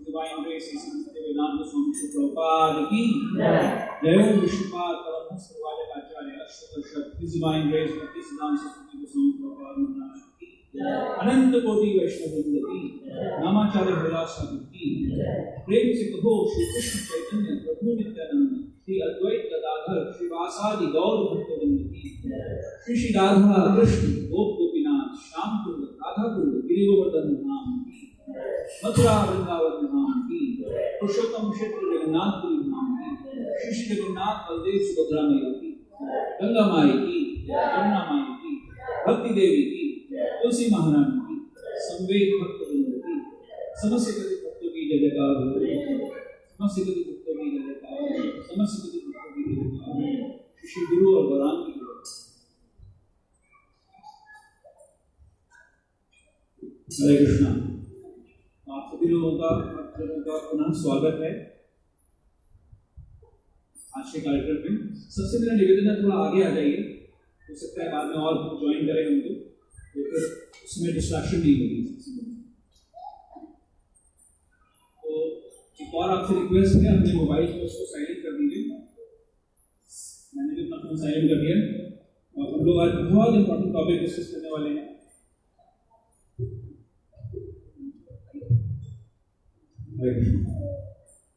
Divine Grace Vedanta Swami Prabhupada ki Jai Vishnupada Paramahans Sarvajaka Acharya His Divine Grace Bhakti Siddhanta Saraswati Swami Prabhupada Maharaj ki Ananta Koti Vaishnavrinda ki Namacharya Vilasa ki Prem se kaho Shri Krishna Chaitanya Prabhu Nityananda Shri Advait Gadadhar Shri Vasadi Gaur Bhaktavrinda ki Shri Shri Radha Krishna Gop Gopinath Shyam Kunda Radha Kunda Giri Govardhan Nam ki Mathura Vrindavan धाम की पुरुषोत्तम क्षेत्र जगन्नाथपुरी धाम की श्री श्री जगन्नाथ बलदेव सुभद्रा मैया की गंगा माई की जमुना माई की भक्ति देवी की तुलसी महारानी की संवेद भक्त वृंद की समस्त गति भक्तों की जय जयकार हो समस्त गति भक्तों की जय जयकार समस्त गति भक्तों की जय जयकार श्री गुरु और बलराम की हरे कृष्णा। आप सभी लोगों का पुनः स्वागत है आज के कार्यक्रम में। सबसे मेरा निवेदन है थोड़ा आगे आ जाइए, हो सकता है बाद में और ज्वाइन करें उनको, तो फिर उसमें डिस्ट्रैक्शन नहीं होगी। तो एक और आपसे रिक्वेस्ट है, अपने मोबाइल को उसको साइलेंट कर दीजिए। मैंने भी अपना फोन साइलेंट कर दिया और हम लोग आज बहुत इंपॉर्टेंट टॉपिक डिस्कस करने वाले हैं।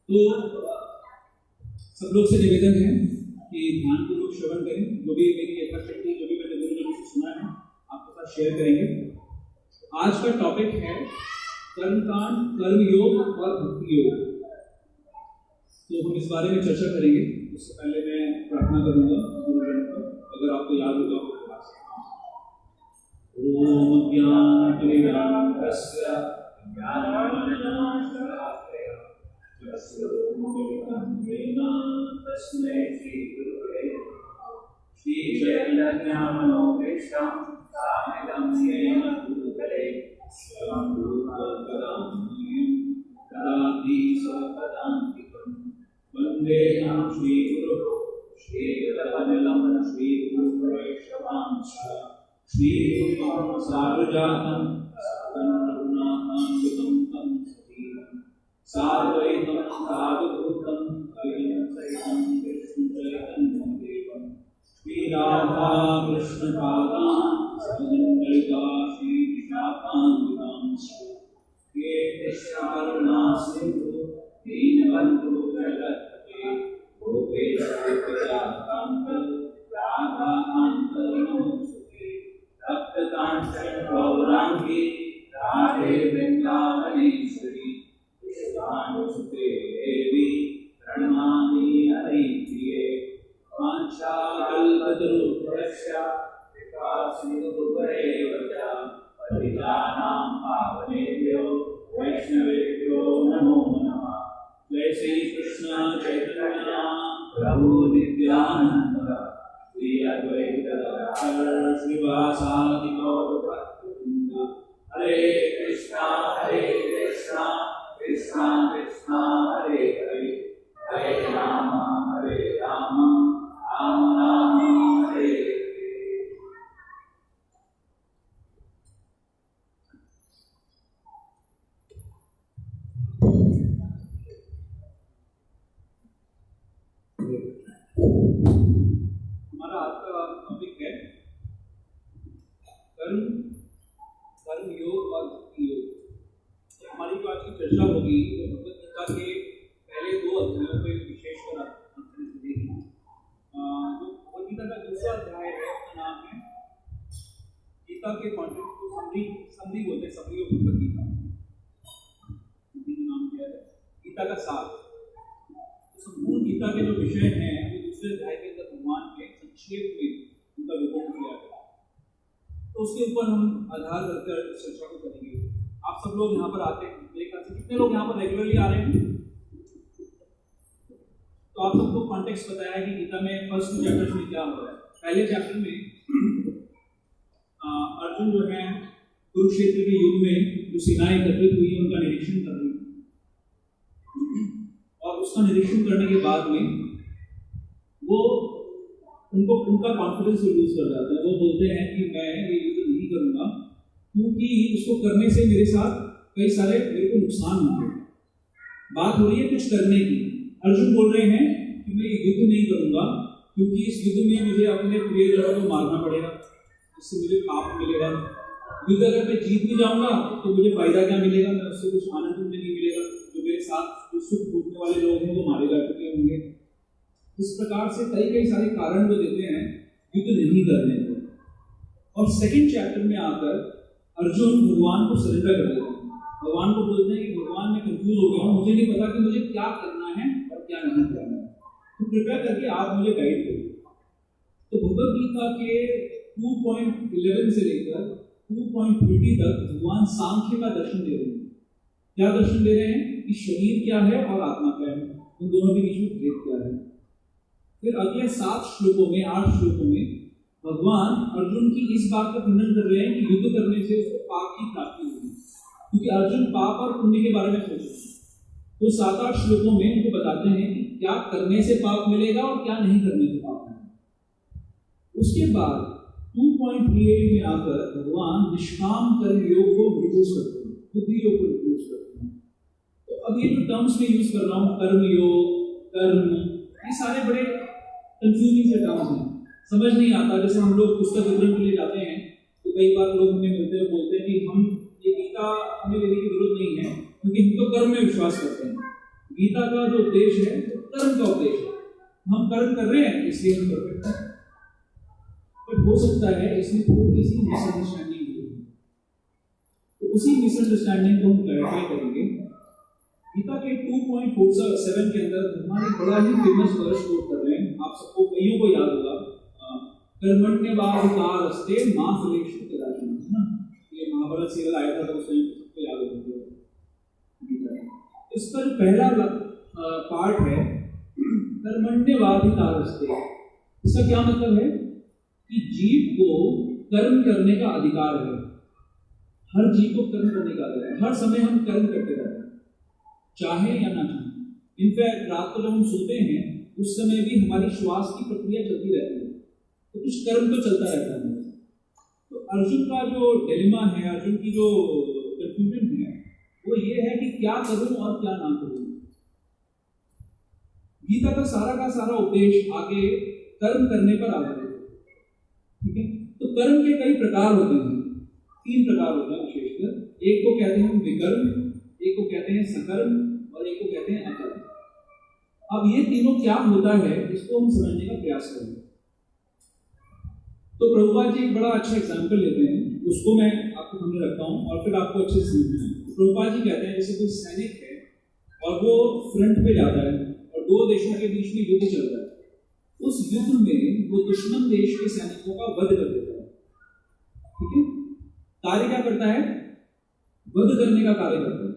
तो सब लोग से निवेदन है कि ध्यानपूर्वक श्रवण करें, जो भी मेरी यथाशक्ति जो भी मैंने गुरुजनों से सुना है आपके साथ शेयर करेंगे। आज का टॉपिक है कर्मकांड, कर्मयोग और भक्ति योग। तो हम इस बारे में चर्चा करेंगे। उससे पहले मैं प्रार्थना करूंगा गुरुजनों को, अगर आपको याद होगा तो ओम ज्ञानतिमिरान्धस्य तस्मै श्री गुरुवे श्री चैतन्यमनोभीष्टं स्थापितं येन भूतले स्वयं रूपकदां ददाति स्वपदान्तिकं वन्देऽहं श्रीगुरुः श्रीकमलं श्रीगुरुवैष्णवांश्च श्रीरूपं साधुजातं सतं रघुनाथान्वितं तं सजीवं साद्वैतं साधुभूतं कविं विष्णुचैतन्यदेवं श्रीराधा कृष्णपादान् सजनललिता श्रीविशाखान्वितांश्च ये कृष्णारुणासिन्धु दीनबन्धु जगत्पते गोपेश गोपिकान्त राधाकान्त नमोस्तुते तप्तकाञ्चन गौराङ्गी राधे वृन्दावनेश्वरी विश्वानुसुते देवी प्रणमामि हरिप्रिये वाञ्छाकल्पतरुभ्यश्च कृपासिन्धुभ्येव च पतितानां पावनेभ्यो वैष्णवेभ्यो नमो नमः। जय श्री कृष्ण चैतन्य प्रभु नित्यानंद श्री अद्वैत गदाधर श्रीवासादि गौर भक्तवृंद। हरे कृष्णा कृष्णा कृष्णा हरे हरे, हरे राम राम राम हरे हरे। हमारा आज का टॉपिक है कर्म योग और भक्ति योग। हमारी जो आज की चर्चा होगी वो भगवद गीता के पहले 2 अध्यायों पर विशेषकर देखेंगे। जो भगवद गीता का दूसरा अध्याय है उसका नाम है गीता के कॉन्टेंट को संधि बोलते हैं, समरी ऑफ भगवद गीता। नाम क्या है? गीता का सार। तो संपूर्ण गीता के जो विषय हैं वो दूसरे अध्याय के अंदर भगवान के संक्षेप में उनका विवरण किया गया, तो उसके ऊपर हम आधार रखकर चर्चा को करेंगे। आप सब लोग यहाँ पर आते हैं, मेरे ख्याल से कितने लोग यहाँ पर रेगुलरली आ रहे हैं? तो आप सबको कॉन्टेक्स्ट पता है कि गीता में फर्स्ट 2 चैप्टर्स में क्या हो रहा है। पहले चैप्टर में अर्जुन जो है कुरुक्षेत्र के युद्ध में जो सेनाएं एकत्रित हुई है उनका निरीक्षण कर रही है, और उसका निरीक्षण करने के बाद में वो उनका कॉन्फिडेंस लूज कर जाता है। वो बोलते हैं कि मैं ये युद्ध नहीं करूंगा क्योंकि इसको करने से मेरे साथ कई सारे मेरे को नुकसान होंगे। बात हो रही है कुछ करने की। अर्जुन बोल रहे हैं कि मैं ये युद्ध नहीं करूंगा क्योंकि इस युद्ध में मुझे अपने प्रियजनों को मारना पड़ेगा, इससे मुझे पाप मिलेगा। युद्ध अगर मैं जीत भी जाऊंगा तो मुझे फायदा क्या मिलेगा, मैं उससे कुछ आनंद मुझे नहीं मिलेगा। जो मेरे साथ जो सुख भोगने वाले लोग हैं वो मारे जा चुके होंगे। इस प्रकार से कई सारे कारण वो देते हैं युद्ध नहीं करने को। और सेकंड चैप्टर में आकर अर्जुन भगवान को सरेंडर कर देते हैं। भगवान को बोलते हैं कि भगवान मैं कंफ्यूज हो गया हूँ, मुझे नहीं पता कि मुझे क्या करना है और क्या नहीं करना है, तो कृपया करके आप मुझे गाइड करिए। तो भगवद गीता के 2.11 से लेकर 2.30 तक भगवान सांख्य का दर्शन दे रहे हैं। क्या दर्शन दे रहे हैं कि शरीर क्या है और आत्मा क्या है, उन दोनों के बीच में भेद क्या है। फिर अगले 7 श्लोकों में 8 श्लोकों में भगवान अर्जुन की इस बात का खंडन कर रहे हैं कि युद्ध करने से उसको पाप की प्राप्ति होगी, क्योंकि अर्जुन पाप और पुण्य के बारे में सोच रहे हैं। तो 7-8 श्लोकों में उनको बताते हैं कि क्या करने से पाप मिलेगा और क्या नहीं करने से पाप मिलेगा। उसके बाद 2.38 में आकर भगवान निष्काम कर्म योग को रिड्यूस करते हैं, बुद्धि योग को रिड्यूस करते हैं। तो अब ये जो टर्म्स में यूज कर रहा हूँ, कर्म योग, कर्म, ये सारे बड़े कंफ्यूजिंग से टर्म्स हैं, समझ नहीं आता। जैसे हम लोग पुस्तक वितरण के लिए जाते हैं तो कई बार लोग हमें मिलते हैं, बोलते हैं कि हम ये गीता हमें लेने की जरूरत नहीं है क्योंकि हम तो कर्म में विश्वास करते हैं। गीता का जो उद्देश्य है वो कर्म का उद्देश्य है, हम कर्म कर रहे हैं इसलिए हम परफेक्ट हैं। पर हो सकता है इसमें थोड़ी सी मिसअंडरस्टैंडिंग हुई, तो उसी मिसअंडरस्टैंडिंग को हम क्लैरिफाई करेंगे। गीता के 2.47 के अंदर भगवान एक बड़ा ही फेमस वर्स कोट कर रहे हैं, आप सबको कईयों को याद होगा, कर्मण्यवाधिकारस्ते मा फलेषु कदाचन, है ना। ये महाभारत सीरियल आया था तो उसमें सबको याद होगा गीता। इसका जो पहला पार्ट है कर्मण्यवाधिकारस्ते, इसका क्या मतलब है कि जीव को कर्म करने का अधिकार है। हर जीव को कर्म करने का अधिकार है, हर समय हम कर्म करते रहते हैं, चाहे या ना चाहे। इनफैक्ट रात को जब हम सोते हैं उस समय भी हमारी श्वास की प्रक्रिया चलती रहती है, तो कुछ कर्म तो चलता रहता है। तो अर्जुन का जो डिलेमा है, अर्जुन की जो कंफ्यूजन है वो ये है कि क्या करूं और क्या ना करूं। गीता का सारा उपदेश आगे कर्म करने पर आधारित है, ठीक है। तो कर्म के कई प्रकार होते हैं, 3 प्रकार होते हैं विशेषकर। एक को कहते हैं विकर्म, एक को कहते हैं सकर्म और एक को कहते हैं अकर्म। अब ये तीनों क्या होता है इसको हम समझने का प्रयास करेंगे। तो प्रभुपाद जी एक बड़ा अच्छा एग्जाम्पल लेते हैं, उसको मैं आपको सामने रखता हूँ और फिर आपको अच्छे से समझना है। प्रभुपाद जी कहते हैं जैसे कोई सैनिक है और वो फ्रंट पे जाता है और 2 देशों के बीच में युद्ध चल रहा है, उस युद्ध में वो दुश्मन देश के सैनिकों का वध कर देता है, ठीक है। कार्य क्या करता है, वध करने का कार्य करता है।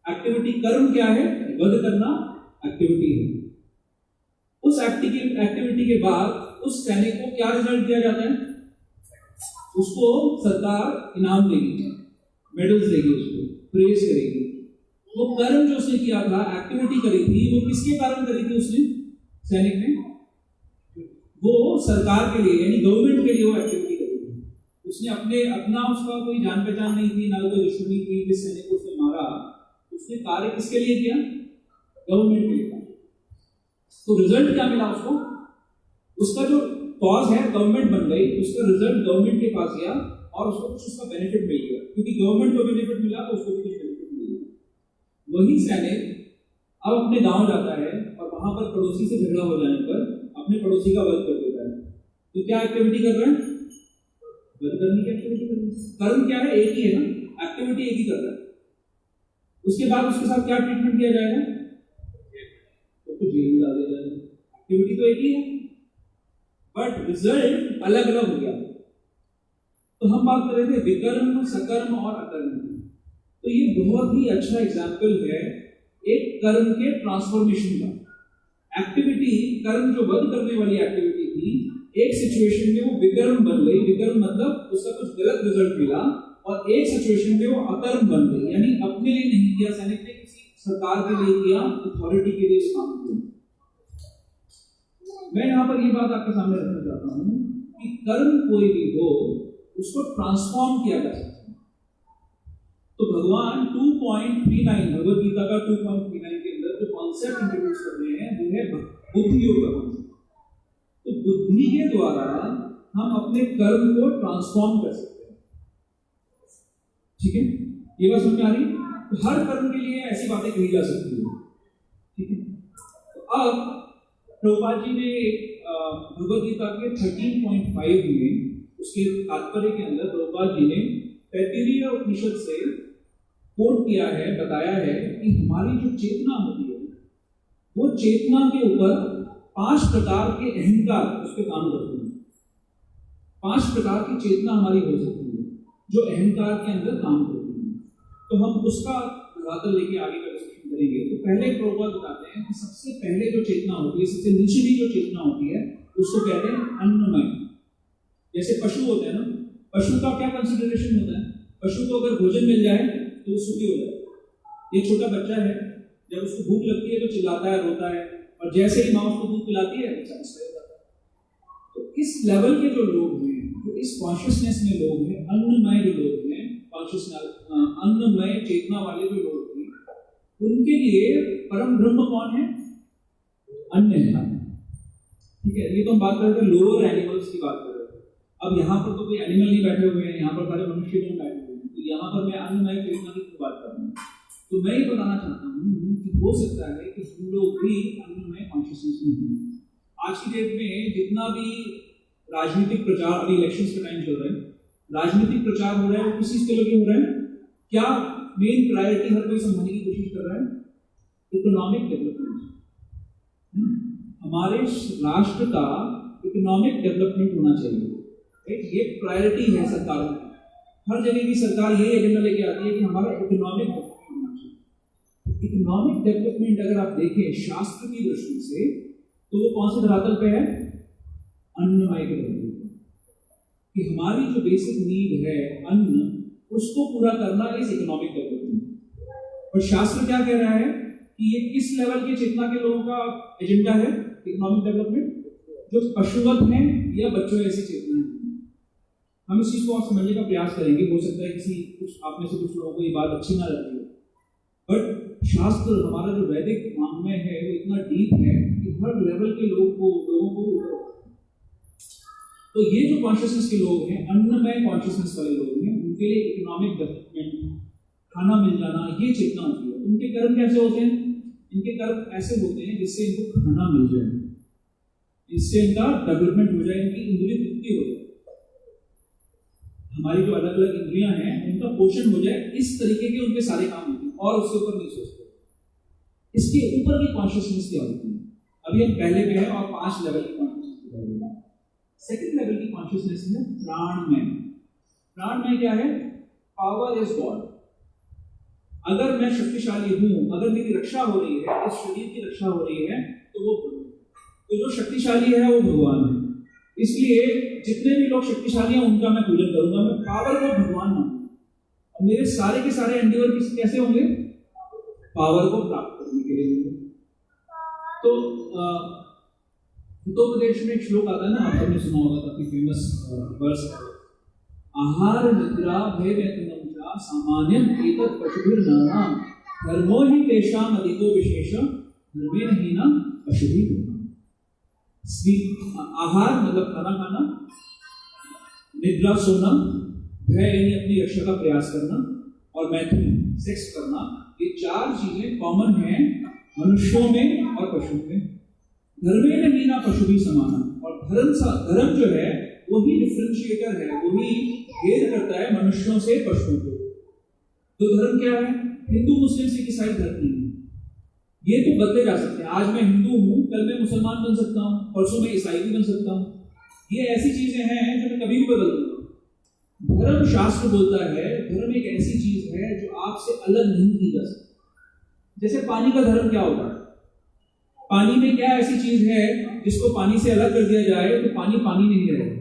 एक्टिविटी कर्म क्या है, वध करना एक्टिविटी है। उस एक्टिविटी के बाद उस सैनिक को क्या रिजल्ट दिया जाता है, उसको सरकार इनाम देगी, मेडल्स देगी, उसको प्रेज करेगी। वो कर्म जो उसने किया था, एक्टिविटी करी थी, वो किसके कारण करी थी उसने, सैनिक ने, वो सरकार के लिए यानी गवर्नमेंट के लिए वो एक्टिविटी करी थी। उसने अपना उसका कोई जान पहचान नहीं थी, ना कोई दुश्मनी थी, जिस सैनिक को उसने मारा, उसने कार्य किसके लिए किया, गवर्नमेंट के लिए। तो रिजल्ट क्या मिला उसको, उसका जो कॉज है गवर्नमेंट बन गई, उसका रिजल्ट गवर्नमेंट के पास गया और उसको कुछ उसका बेनिफिट मिल गया, क्योंकि गवर्नमेंट को बेनिफिट मिला तो उसको कुछ बेनिफिट मिल गया। वही सैनिक अब अपने गांव जाता है और वहां पर पड़ोसी से झगड़ा हो जाने पर अपने पड़ोसी का वध कर देता है। तो क्या एक्टिविटी कर रहा है, वध करने की एक्टिविटी कर रहा है। कर्म क्या है, एक ही है ना, एक्टिविटी एक ही कर रहा है। उसके बाद उसके साथ क्या ट्रीटमेंट किया जाएगा, तो जेल में डाल दिया जाएगा। एक्टिविटी तो एक ही है बट रिजल्ट अलग अलग हो गया। तो हम बात कर रहे थे विकर्म, सकर्म और अकर्म। तो ये बहुत ही अच्छा एग्जाम्पल है एक कर्म के ट्रांसफॉर्मेशन का। एक्टिविटी कर्म जो वध करने वाली एक्टिविटी थी, एक सिचुएशन में वो विकर्म बन गई। विकर्म मतलब उसका कुछ गलत रिजल्ट मिला, और एक सिचुएशन में वो अकर्म बन गई, यानी अपने लिए नहीं किया सैनिक ने, किसी सरकार के लिए किया, अथॉरिटी के लिए इस काम किया। मैं यहाँ पर ये बात आपके सामने रखना चाहता हूँ कि कर्म कोई भी हो उसको ट्रांसफॉर्म किया जा सकता है। तो भगवान 2.39 भगवद गीता का 2.39 के अंदर जो कॉन्सेप्ट इंट्रोड्यूस कर रहे हैं वो है बुद्धि योग का कॉन्सेप्ट। तो बुद्धि के द्वारा हम अपने कर्म को ट्रांसफॉर्म कर सकते हैं। ठीक है, ये बात समझ में आ रही है? तो हर कर्म के लिए ऐसी बातें कही जा सकती है। ठीक है, तो अब प्रभुपाद जी ने भगवद गीता के 13.5 में उसके तात्पर्य के अंदर प्रभुपाद जी ने तैत्तिरीय उपनिषद से कोट किया है, बताया है कि हमारी जो चेतना होती है वो चेतना के ऊपर 5 प्रकार के अहंकार उस पर काम करते हैं। 5 प्रकार की चेतना हमारी हो सकती है जो अहंकार के अंदर काम करती है। तो हम उसका धरातल लेके आगे का डिस्कशन करेंगे। तो पहले प्रभुपाद बताते हैं कि सबसे पहले जो चेतना होती है, सबसे निचली जो चेतना होती है, उसको कहते हैं अन्नमय। जैसे पशु होते हैं ना, पशु का क्या कंसिडरेशन होता है? पशु को अगर भोजन मिल जाए तो वो सुखी हो जाए। ये छोटा बच्चा है, जब उसको भूख लगती है तो चिल्लाता है, रोता है, और जैसे ही माँ उसको दूध पिलाती है सैटिस्फाई हो जाता है। तो इस लेवल के जो लोग हैं, जो इस कॉन्शियसनेस में लोग हैं, अन्नमय जो लोग हैं, अन्नमय चेतना वाले जो लोग हैं, उनके लिए परम ब्रह्म कौन है? अन्न है। ठीक है, ये तो हम बात कर रहे थे लोअर एनिमल्स की बात कर रहे थे। अब यहाँ पर तो कोई एनिमल नहीं बैठे हुए हैं, यहाँ पर सारे मनुष्य लोग बैठे हुए हैं। तो यहाँ पर मैं अन्नमय चेतना की बात कर रहा हूँ। तो मैं ये बताना चाहता हूँ कि हो सकता है कि हम लोग भी अन्नमय कॉन्शियसनेस में हैं। आज की डेट में जितना भी राजनीतिक प्रचार, अभी इलेक्शंस का टाइम चल रहा है, राजनीतिक प्रचार हो रहा है, वो किस चीज के लिए हो रहा है? क्या मेन प्रायोरिटी हर कोई समझने की कोशिश कर रहा है? Economic development. हमारे राष्ट्र का इकोनॉमिक डेवलपमेंट होना चाहिए। ये प्रायोरिटी है सरकार में। हर जगह की सरकार ये एजेंडा लेके आती है कि हमारा इकोनॉमिक डेवलपमेंट होना चाहिए। इकोनॉमिक डेवलपमेंट अगर आप देखें शास्त्र की दृष्टि से, तो वो कौन से धरातल पे है? अन्नमय के धरातल पे। कि हमारी जो बेसिक नीड है अन्न, उसको पूरा करना इज इकोनॉमिक डेवलपमेंट। और शास्त्र क्या कह रहा है कि ये किस लेवल के चेतना के लोगों का एजेंडा है इकोनॉमिक डेवलपमेंट? जो पशुवत हैं या बच्चों ऐसी चेतना है। हम इस चीज को आप समझने का प्रयास करेंगे। हो सकता है कुछ आप में से कुछ लोगों को ये बात अच्छी ना लगती हो, बट शास्त्र, हमारा जो वैदिक वाङ्मय है वो इतना डीप है कि हर लेवल के लोगों को तो ये जो कॉन्शियसनेस के लोग हैं, अन्नमय कॉन्शियसनेस वाले लोग हैं, उनके लिए इकोनॉमिक डेवलपमेंट, खाना मिल जाना, ये चेतना होती है। उनके कर्म कैसे होते हैं? इनके कर्म ऐसे होते हैं जिससे इनको खाना मिल जाए, इससे इनका डेवलपमेंट हो जाए, इनकी इंद्रिय तृप्ति हो जाए, हमारी जो अलग अलग इंद्रियां हैं उनका पोषण हो जाए। इस तरीके के उनके सारे काम होते हैं और उसके ऊपर नहीं सोचते। इसके ऊपर की कॉन्शियसनेस क्या होती है? अभी हम पहले पे हैं और 5 लेवल की कॉन्शियसनेस पे हैं। सेकंड लेवल की कॉन्शियसनेस है प्राणमय। प्राणमय क्या है? Power is God. अगर मैं शक्तिशाली हूं, अगर मेरी रक्षा हो रही है, इस शरीर की रक्षा हो रही है, तो वो तो जो शक्तिशाली है वो भगवान है। इसलिए जितने भी लोग शक्तिशाली हैं उनका मैं पूजन करूंगा। मैं पावर को भगवान मानूंगा और मेरे सारे के सारे एंडीवर कैसे होंगे? पावर को प्राप्त करने के लिए होंगे। तो हितोपदेश में एक श्लोक आता है ना, आप सबने सुना होगा, काफी फेमस वर्स है। आहार निद्रा भय वेतनम च सामान्यम एतत् पशुभिर्नाम धर्मो हि तेषाम अधिको विशेष धर्मेण हीना पशुभिः। आहार मतलब खाना खाना, निद्रा सोना, भय यानी अपनी रक्षा का प्रयास करना, और मैथुन सेक्स करना, ये 4 चीजें कॉमन हैं मनुष्यों में और पशुओं में। धर्मेण हीना पशुभिः समाना। और धर्म जो है वही डिफरेंशिएटर है, वही भेद करता है मनुष्यों से पशुओं को। तो धर्म क्या है? हिंदू मुस्लिम सिख ईसाई धर्म नहीं है। ये तो बदले जा सकते हैं। आज मैं हिंदू हूँ, कल मैं मुसलमान बन सकता हूँ, परसों मैं ईसाई भी बन सकता हूँ। ये ऐसी चीजें हैं जो मैं कभी भी बदल दूंगा। धर्म शास्त्र बोलता है धर्म एक ऐसी चीज है जो आपसे अलग नहीं की जा सकती। जैसे पानी का धर्म क्या होता है? पानी में क्या ऐसी चीज है जिसको पानी से अलग कर दिया जाए तो पानी पानी नहीं रहेगा?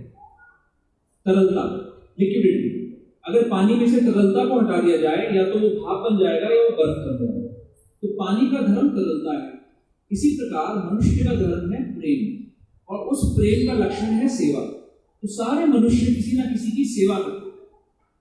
तरलता, लिक्विडिटी। अगर पानी में से तरलता को हटा दिया जाए या तो वो भाप बन जाएगा या वो बर्फ बन जाएगा। तो पानी का धर्म तरलता है। इसी प्रकार मनुष्य का धर्म है प्रेम, और उस प्रेम का लक्षण है सेवा। तो सारे मनुष्य किसी ना किसी की सेवा करते हैं।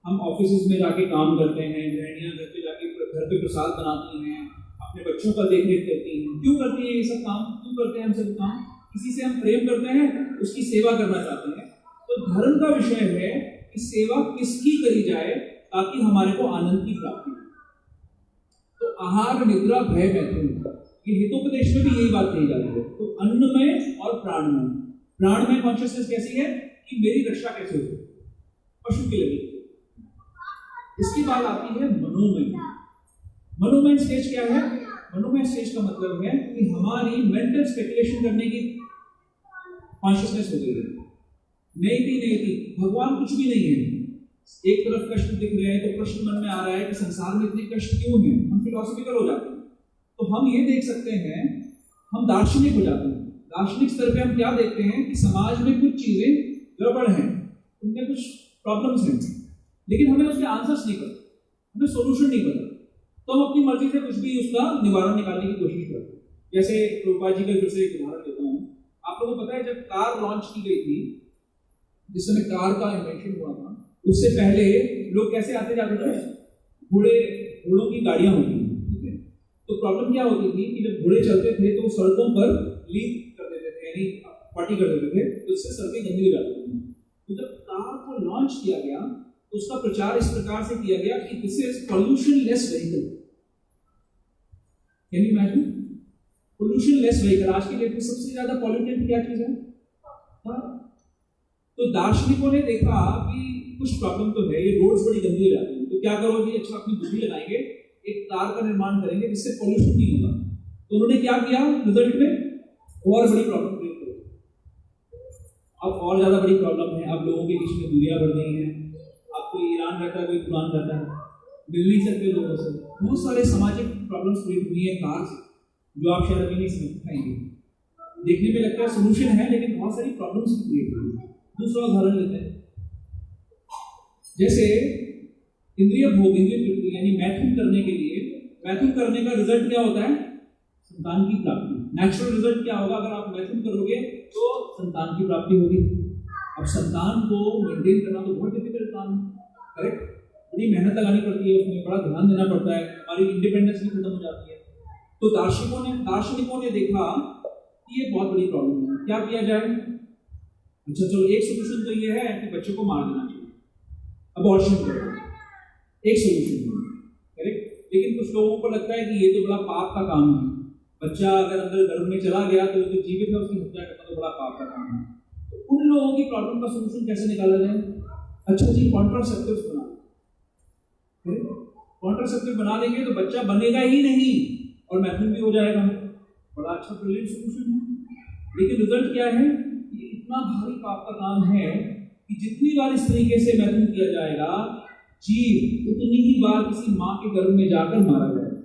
हम ऑफिस में जाके काम करते हैं, गृहिणियां घर पे जाके घर पे प्रसाद बनाती हैं, अपने बच्चों का देखरेख करती हैं। क्यों करती हैं ये सब काम? क्यों करते हैं हम सब काम? किसी से हम प्रेम करते हैं, उसकी सेवा करना चाहते हैं। तो धर्म का विषय है कि सेवा किसकी करी जाए ताकि हमारे को आनंद की प्राप्ति हो। तो आहार, निद्रा, भय, मैथुन, ये हितोपदेश में भी यही बात कही जाती है। तो अन्नमय और प्राणमय। प्राणमय कॉन्शियसनेस कैसी है कि मेरी रक्षा कैसे हो, पशु के लिए। इसके बाद आती है मनोमय। मनोमय स्टेज क्या है? मनोमय स्टेज का मतलब है कि हमारी मेंटल स्पेकुलेशन करने की कॉन्शियसनेस हो गई है। नहीं, भगवान कुछ भी नहीं है। एक तरफ कष्ट दिख रहे हैं तो प्रश्न मन में आ रहा है कि संसार में इतने कष्ट क्यों हैं? हम फिलोसॉफिकल हो जाते हैं। तो हम ये देख सकते हैं, हम दार्शनिक हो जाते हैं। दार्शनिक स्तर पे हम क्या देखते हैं कि समाज में कुछ चीजें गड़बड़ हैं, उनमें कुछ प्रॉब्लम्स हैं, लेकिन हमें उसके आंसर्स नहीं पता, हमें सोल्यूशन नहीं पता। तो हम अपनी मर्जी से कुछ भी उसका निवारण निकालने की कोशिश करते हैं। जैसे प्रभुपाद जी का फिर से एक उदाहरण देता हूँ। आप लोगों को पता है जब कार लॉन्च की गई थी, जिस समय कार का इन्वेंशन हुआ था, उससे पहले लोग कैसे आते जाते थे? घोड़ों की गाड़ियां होती थी, ठीक है? तो प्रॉब्लम क्या होती थी कि जब घोड़े चलते थे तो सड़कों पर लीक कर देते थे, यानी पार्टी कर देते थे, तो इससे सड़कें गंदी हो जाती थी। तो जब कार को लॉन्च किया गया तो उसका प्रचार इस प्रकार से किया गया कि this is pollution less vehicle. Can you imagine? Pollution less vehicle. आज की डेट में सबसे ज्यादा पॉल्यूटेंट क्या चीज है? कार। तो दार्शनिकों ने देखा कि कुछ प्रॉब्लम तो है, ये रोड्स बड़ी गंदी हो जाती है, तो क्या करो जी, अच्छा अपनी बुद्धि लगाएंगे, एक कार का निर्माण करेंगे जिससे पॉल्यूशन नहीं होगा। तो उन्होंने क्या किया रिजल्ट में? और बड़ी प्रॉब्लम क्रिएट करो। अब और ज्यादा बड़ी प्रॉब्लम है, अब लोगों के बीच में दूरियां बढ़ गई हैं। अब कोई ईरान रहता है, कोई ईरान रहता है, मिल नहीं सकते लोगों से। बहुत सारे सामाजिक प्रॉब्लम्स क्रिएट हुई है कार से, जो आप शायद अभी नहीं समझ पाएंगे। देखने में लगता है सोल्यूशन है, लेकिन बहुत सारी प्रॉब्लम्स क्रिएट हुई है। दूसरा उदाहरण लेते हैं, जैसे इंद्रिय भोग, इंद्रिय तृप्ति, यानी मैथुन करने के लिए, मैथुन करने का रिजल्ट क्या होता है? संतान की प्राप्ति। नेचुरल रिजल्ट क्या होगा? अगर आप मैथुन करोगे तो संतान की प्राप्ति होगी। अब संतान को मेंटेन करना तो बहुत डिफिकल्ट काम है, करेक्ट? बड़ी मेहनत लगानी पड़ती है, उसमें बड़ा ध्यान देना पड़ता है, हमारी इंडिपेंडेंस भी खत्म हो जाती है। तो दार्शनिकों ने देखा कि ये बहुत बड़ी प्रॉब्लम है, क्या किया जाए? अच्छा चलो, एक सोल्यूशन तो ये है कि बच्चों को मार देना चाहिए, अबॉर्शन करो, एक सोल्यूशन है, करेक्ट? लेकिन कुछ लोगों को लगता है कि ये तो बड़ा पाप का काम है। बच्चा अगर अंदर गर्भ में चला गया तो जो जीवित है उसकी हत्या करना तो बड़ा पाप का काम है। तो उन लोगों की प्रॉब्लम का सोल्यूशन कैसे निकाला जाए? अच्छा जी, कॉन्ट्रासेप्टिव्स बना, कॉन्ट्रासेप्टिव बना देंगे तो बच्चा बनेगा ही नहीं और मैथुन भी हो जाएगा। बड़ा अच्छा ब्रिलियंट सोल्यूशन है। लेकिन रिजल्ट क्या है? ये इतना भारी पाप का काम है कि जितनी बार इस तरीके से मैथुन किया जाएगा, जीव उतनी ही बार किसी माँ के गर्भ में जाकर मारा जाएगा।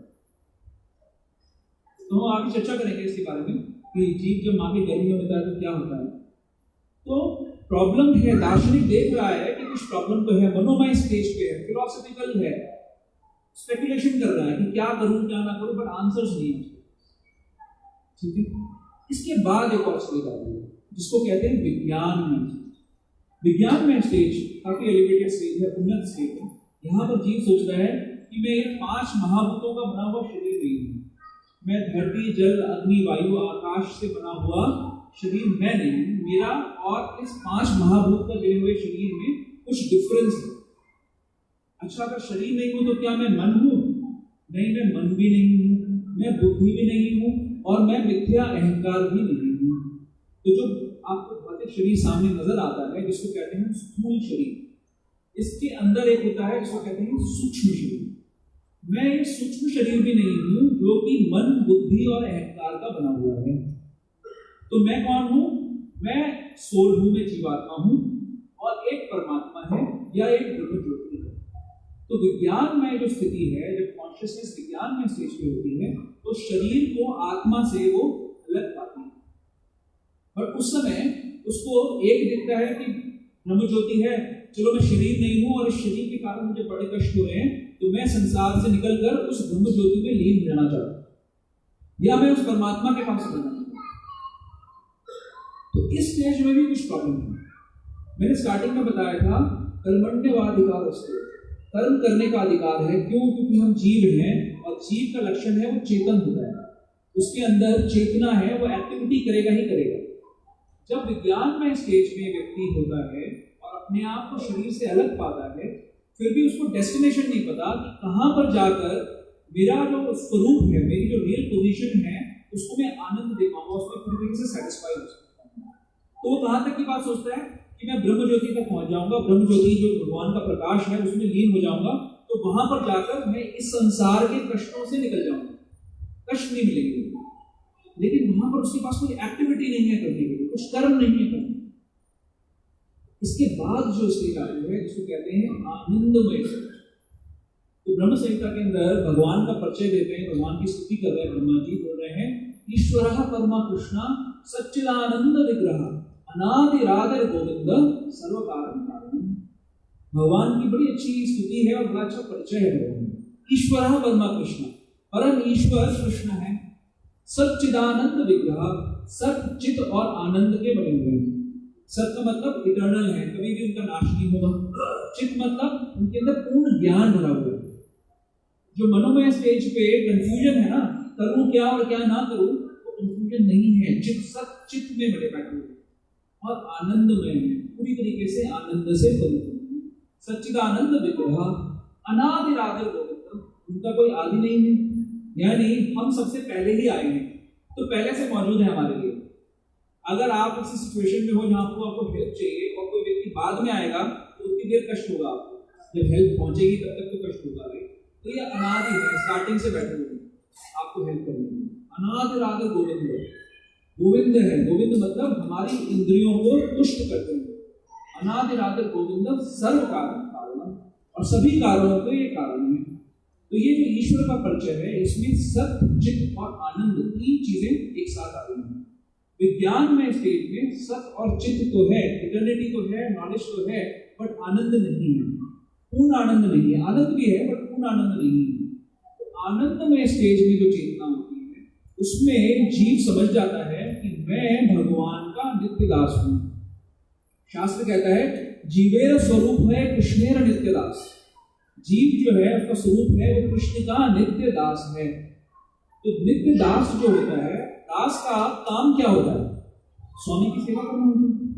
तो हम आगे चर्चा करेंगे इसके बारे में कि जीव जब माँ के गर्भ में होता है तो क्या होता है। तो प्रॉब्लम है, दार्शनिक देख रहा है कि कुछ प्रॉब्लम तो है, मनोमय स्टेज पे है, फिलोसॉफिकल है, स्पेकुलेशन कर रहा है कि क्या करूं क्या ना करूं, बट आंसर्स नहीं है, ठीक है? इसके बाद एक और स्टेज आती है जिसको कहते हैं विज्ञान में। विज्ञान में स्टेज काफी एलिवेटेड स्टेज है, उन्नत स्टेज है। यहाँ पर जीव सोच रहा है कि मैं ये 5 महाभूतों का बना हुआ शरीर नहीं हूँ, मैं धरती, जल, अग्नि, वायु, आकाश से बना हुआ शरीर मैं नहीं हूँ। मेरा और इस 5 महाभूत का बने हुए शरीर में कुछ डिफरेंस है। अच्छा, अगर शरीर नहीं हूँ तो क्या मैं मन हूँ? नहीं, मैं मन भी नहीं हूँ, मैं बुद्धि भी नहीं हूँ, और मैं मिथ्या अहंकार भी नहीं हूँ। तो जो आपको भौतिक शरीर सामने नजर आता है, जिसको कहते हैं स्थूल शरीर, इसके अंदर एक होता है जिसको कहते हैं सूक्ष्म शरीर। मैं ये सूक्ष्म शरीर भी नहीं हूँ जो कि मन, बुद्धि और अहंकार का बना हुआ है। तो मैं कौन हूँ? मैं सोल हूँ, मैं जीवात्मा हूँ, और एक परमात्मा है या एक ब्रह्म ज्योति है। तो विज्ञान में जो स्थिति है, जब कॉन्शियसनेस विज्ञान में स्टेज पे होती है, तो शरीर को आत्मा से वो अलग बट उस समय उसको एक दिखता है कि ब्रह्म ज्योति है, चलो मैं शरीर नहीं हूं और इस शरीर के कारण मुझे बड़े कष्ट हो रहे हैं, तो मैं संसार से निकलकर उस ब्रह्म ज्योति में लीन हो जाना चाहता हूं, या मैं उस परमात्मा के पास बनना चाहता हूं। तो इस स्टेज में भी कुछ प्रॉब्लम है। मैंने स्टार्टिंग में बताया था कर्मण्यवाधिकार अस्ति, कर्म करने का अधिकार है। क्यों? क्योंकि हम जीव हैं और जीव का लक्षण है वो चेतन होता है, उसके अंदर चेतना है, वो एक्टिविटी करेगा ही करेगा। जब विज्ञान में स्टेज में व्यक्ति होता है और अपने आप को शरीर से अलग पाता है, फिर भी उसको डेस्टिनेशन नहीं पता कि कहां पर जाकर मेरा जो स्वरूप है, मेरी जो रियल पोजीशन है, उसको मैं आनंद दे पाऊंगा, उसमें पूरी तरीके से सेटिस्फाई हो सकता हूं। तो वो कहां तक की बात सोचता है कि मैं ब्रह्म ज्योति तक पहुंच जाऊंगा, ब्रह्म ज्योति जो भगवान का प्रकाश है उसमें लीन हो जाऊंगा, तो वहां पर जाकर मैं इस संसार के कष्टों से निकल जाऊंगा, कष्ट नहीं मिलेंगे। लेकिन वहां पर उसके पास कोई एक्टिविटी नहीं है करने के लिए, कुछ कर्म नहीं है करने। इसके बाद जो स्टेज आती है जिसको कहते हैं आनंदमय स्टेज। तो ब्रह्म संहिता के अंदर भगवान का परिचय देते हैं, भगवान की स्तुति कर रहे हैं, ब्रह्मा जी बोल रहे हैं ईश्वरः परमा कृष्ण सच्चिदानंद विग्रह अनादिरादिर गोविंद सर्व कारण कारणम। भगवान की बड़ी अच्छी स्तुति है और बड़ा अच्छा परिचय है भगवान। ईश्वरः परमा कृष्ण, परम ईश्वर कृष्ण है। सच्चिदानंद विग्रह, सत चित और आनंद के बने हुए हैं। सत का मतलब इटर्नल है, कभी भी उनका नाश नहीं होगा। चित मतलब उनके अंदर पूर्ण ज्ञान भरा हुआ है। जो मनोमय स्टेज पे कंफ्यूजन है ना, करूं क्या और क्या ना करूं, वो कंफ्यूजन नहीं है। चित सत चित में बड़े बैठे हुए और आनंदमय है, पूरी तरीके से आनंद से परिपूर्ण। सच्चिदानंद विग्रह अनादिरादिर गोविंद, उनका कोई आदि नहीं है, यानी हम सबसे पहले ही आए हैं, तो पहले से मौजूद है हमारे लिए। अगर आप किसी सिचुएशन में हो जहां आपको हेल्प चाहिए और कोई व्यक्ति बाद में आएगा, तो उतनी देर कष्ट होगा आपको, जब हेल्प पहुंचेगी तब तक तो कष्ट होगा। तो ये अनादि है, स्टार्टिंग से बैठे हुए आपको हेल्प करने में। अनादिरादिर गोविंद, गोविंद है, गोविंद मतलब हमारी इंद्रियों को तुष्ट करते हैं। अनादिरादिर गोविंद सर्व कारण, और सभी कारणों के ये कारण है। तो ये जो ईश्वर का परिचय है, इसमें सत चित और आनंद तीन चीजें एक साथ आ रही हैं। विज्ञान में स्टेज में सत और चित तो है, इटर्निटी तो है, नॉलेज तो है, बट आनंद नहीं है, पूर्ण आनंद नहीं है। आनंद भी है बट पूर्ण आनंद नहीं है। तो आनंद में स्टेज में जो चेतना होती है, उसमें जीव समझ जाता है कि मैं भगवान का नित्य दास हूं। शास्त्र कहता है जीवेर स्वरूप है कृष्णेर नित्य दास। जीव जो है उसका स्वरूप है वो कृष्ण का नित्य दास है। तो नित्य दास जो होता है, दास का काम क्या होता है? स्वामी की सेवा करना होता है।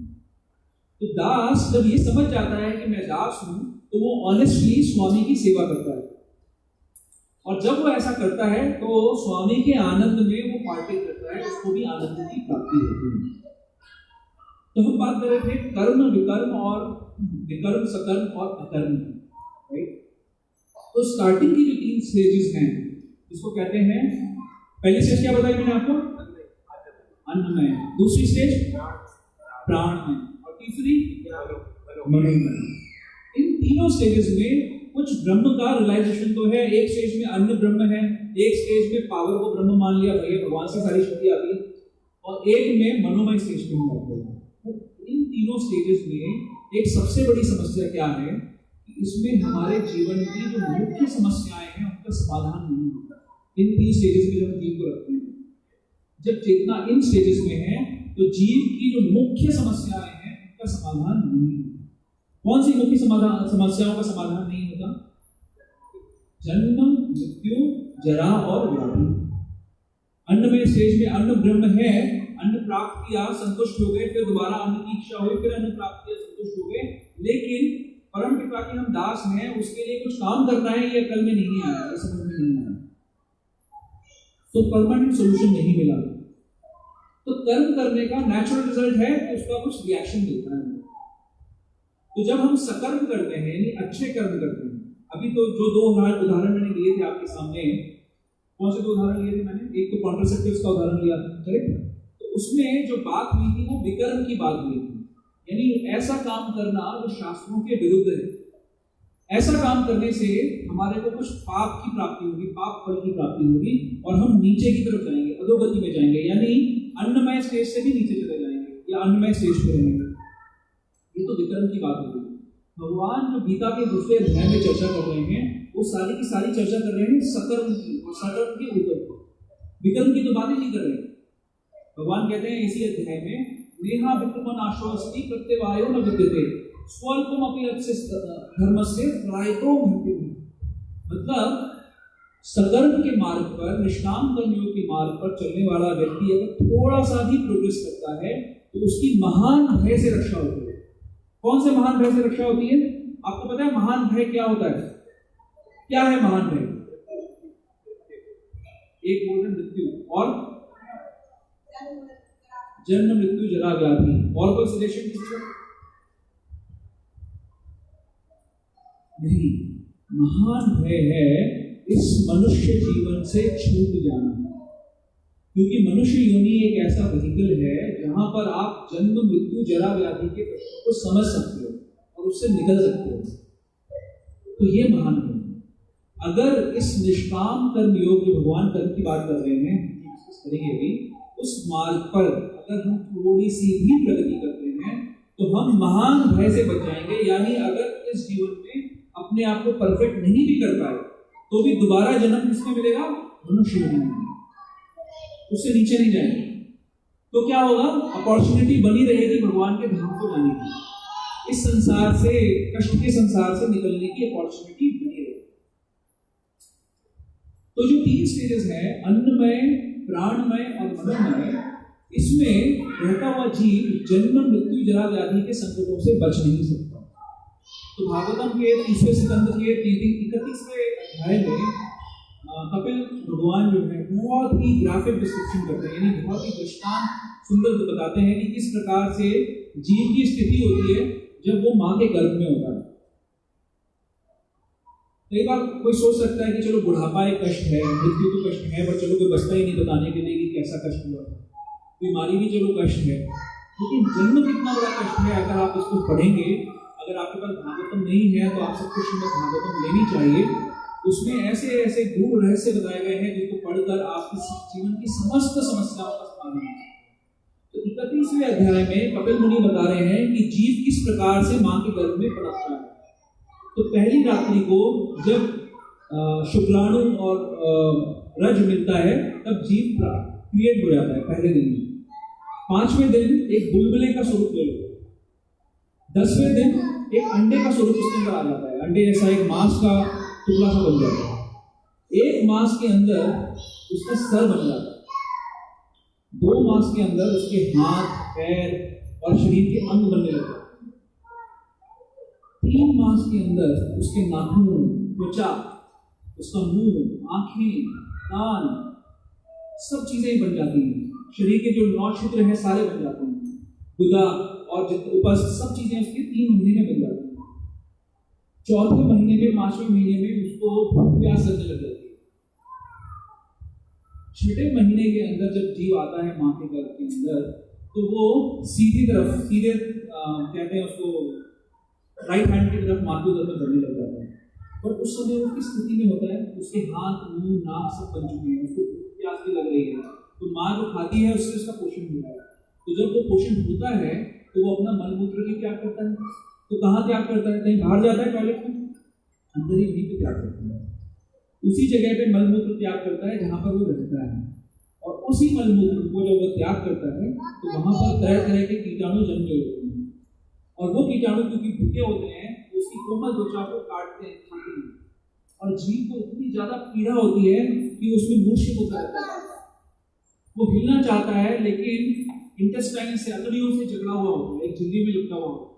तो दास जब ये समझ जाता है कि मैं दास हूं, तो वो ऑनेस्टली स्वामी की सेवा करता है, और जब वो ऐसा करता है तो स्वामी के आनंद में वो पार्टिक करता है, उसको भी आनंद की प्राप्ति होती है। तो हम बात कर रहे थे कर्म विकर्म और विकर्म सकर्म और अकर्म, राइट? तो स्टार्टिंग की जो तीन स्टेजेस हैं, इसको कहते हैं, पहली स्टेज क्या बताई मैंने आपको? अन्नमय। दूसरी स्टेज प्राणमय, और तीसरी मनोमय। इन तीनों स्टेजेस में कुछ ब्रह्म का रियलाइजेशन तो है। एक स्टेज में अन्न ब्रह्म है, एक स्टेज में पावर को ब्रह्म मान लिया, भैया भगवान से सारी शक्ति आती है, और एक में मनोमय स्टेज पे हम जाते हैं। इन तीनों स्टेजेस में एक सबसे बड़ी समस्या क्या है कि इसमें हमारे जीवन की जो मुख्य समस्याएं हैं उनका समाधान नहीं होता। इन तीन स्टेजेस में हम जीव को रखते हैं, जब चेतना इन स्टेजेस में है तो जीव की जो मुख्य समस्याएं हैं उनका समाधान नहीं होता। कौन सी मुख्य समस्याओं का समाधान नहीं होता? जन्म, मृत्यु, जरा और व्याधि। अन्नमय स्टेज में अन्न ब्रह्म है, अन्न प्राप्त किया, संतुष्ट हो गए, फिर दोबारा अन्न की इच्छा हुई, फिर अन्न प्राप्त किया, संतुष्ट हो गए, लेकिन परम पिता के हम दास हैं, उसके लिए कुछ काम करना है, ये अकल में नहीं आया, ये समझ में नहीं आया, तो परमानेंट सोल्यूशन नहीं मिला। तो कर्म करने का नेचुरल रिजल्ट है कि उसका कुछ रिएक्शन मिलता है। तो जब हम सकर्म करते हैं, यानी अच्छे कर्म करते हैं, अभी तो जो दो उदाहरण मैंने दिए थे आपके सामने, कौन से दो उदाहरण लिए थे मैंने? एक तो कॉन्ट्रासेप्टिव्स का उदाहरण लिया था, करेक्ट? तो उसमें जो बात हुई थी वो विकर्म की बात हुई थी, यानी ऐसा काम करना जो शास्त्रों के विरुद्ध है। ऐसा काम करने से हमारे को कुछ पाप की प्राप्ति होगी, पाप फल की प्राप्ति होगी, और हम नीचे की तरफ जाएंगे, अधोगति में जाएंगे, यानी अन्नमय स्टेज से भी नीचे चले जाएंगे। या अन्नमय स्टेज पे रहेंगे। ये तो विक्रम की बात होगी। भगवान जो गीता के दूसरे अध्याय में चर्चा कर रहे हैं वो सारी की सारी चर्चा कर रहे हैं सकर्म की और सकर्म के ऊपर, विक्रम की तो बात ही नहीं कर रहे। भगवान कहते हैं इसी अध्याय में, नेहा विक्रमनाशोऽस्ति प्रत्यवायो न विद्यते स्वल्पमपि अस्य धर्मस्य त्रायतो भक्ति। मतलब सकर्म के मार्ग पर, निष्काम कर्मयोग के मार्ग पर चलने वाला व्यक्ति अगर थोड़ा सा भी प्रोग्रेस करता है तो उसकी महान भय से रक्षा होती है। कौन से महान भय से रक्षा होती है? आपको पता है महान भय क्या होता है? क्या है महान भय? एक बोल मृत्यु और जन्म मृत्यु जरा व्याधि। और कोई सजेशन किसी का? नहीं, महान भय है इस मनुष्य जीवन से छूट जाना। क्योंकि मनुष्य योनि एक ऐसा व्हीकल है जहां पर आप जन्म मृत्यु जरा व्याधि के प्रश्नों को समझ सकते हो और उससे निकल सकते हो। तो ये महान है। अगर इस निष्काम कर्म योग जो भगवान कर्म की बात कर रहे हैं करेंगे भी, उस मार्ग पर अगर हम थोड़ी सी भी प्रगति करते हैं तो हम महान भय से बच जाएंगे। यानी अगर इस जीवन में अपने आप को परफेक्ट नहीं भी कर पाए तो भी दोबारा जन्म किसमें मिलेगा? मनुष्य में, उससे नीचे नहीं जाएंगे। तो क्या होगा? अपॉर्चुनिटी बनी रहेगी भगवान के धाम को जाने की, इस संसार से, कष्ट के संसार से निकलने की अपॉर्चुनिटी बनी रहेगी। तो जो 3 स्टेजेस है, अन्नमय, प्राणमय और मनोमय, इसमें रहता हुआ जीव जन्म मृत्यु जरा व्याधि के संकटों से बच नहीं सकता। तो भागवतम के 30वें स्कंद के 31वें अध्याय में कपिल भगवान जो है बहुत ही ग्राफिक डिस्क्रिप्शन करते हैं, यानी बहुत ही दृष्टांत सुंदर बताते हैं कि किस प्रकार से जीव की स्थिति होती है जब वो माँ के गर्भ में होता है। कई बार कोई सोच सकता है कि चलो बुढ़ापा एक कष्ट है, मृत्यु तो कष्ट है, पर चलो कोई बचता ही नहीं बताने के लिए कि कैसा कष्ट हुआ, बीमारी भी चलो कष्ट है, लेकिन जन्म कितना बड़ा कष्ट है। अगर आप इसको पढ़ेंगे, अगर आपके पास भागवतम नहीं है तो आप सबको श्रीमद् भागवतम लेनी चाहिए। उसमें ऐसे ऐसे गूढ़ रहस्य बताए गए हैं जिसको पढ़कर आपकी जीवन की समस्त समस्याओं का समाधान है। तो 31वें अध्याय में कपिल मुनि बता रहे हैं कि जीव किस प्रकार से माँ के गर्भ में पनपता है। तो पहली रात्रि को जब शुक्राणु और रज मिलता है तब जीव क्रिएट हो जाता है पहले दिन में। 5वें दिन एक बुलबुले का स्वरूप ले लेता है। 10वें दिन एक अंडे का स्वरूप उसके अंदर आ जाता है, अंडे जैसा एक मांस का टुकड़ा सा बन जाता है। 1 मास के अंदर उसका सर बन जाता है। 2 मास के अंदर उसके हाथ, पैर और शरीर के अंग बनने लगते हैं। 3 मास के अंदर उसके नाखून, त्वचा, उसका मुंह, आंखें, कान, सब चीजें बन जाती हैं। शरीर के जो 9 छिद्र हैं सारे बन जाते हैं। गुदा और उपस्थ सब चीजें उसके 3 महीने में बन जाती हैं। 4वें महीने में, 5वें महीने में उसको भूख प्यास लगने लग जाती है। 6वें महीने के अंदर जब जीव आता है माँ के गर्भ के अंदर तो वो सीधे कहते हैं उसको राइट हैंड की तरफ माँ के गर्भ में बढ़ने लग जाता है। पर उस समय वो किस स्थिति में होता है? उसके हाथ, मुंह, नाक सब बन चुके हैं, उसको प्यास भी लग रही है। तो माँ जो खाती है उससे उसका पोषण होता है। तो जब वो पोषण होता है तो वो अपना मल मूत्र भी त्याग करता है। तो कहाँ त्याग करता है? कहीं बाहर जाता है टॉयलेट में? अंदर ही वहीं पे त्याग करता है। उसी जगह पे मल मूत्र त्याग करता है जहाँ पर वो रहता है। और उसी मल मूत्र को जब वो त्याग करता है तो वहाँ पर तरह तरह के कीटाणु जन्म ले होते हैं। और वो कीटाणु क्योंकि भूखे होते हैं तो उसकी कोमल त्वचा को काटते हैं, खाते हैं। और जीव को इतनी ज्यादा पीड़ा होती है कि उसमें मूर्छित होता रहता है। वो हिलना चाहता है लेकिन इंटेस्टाइन से, अतड़ियों से जकड़ा हुआ होता है, एक झिल्ली में चिपका हुआ होता है,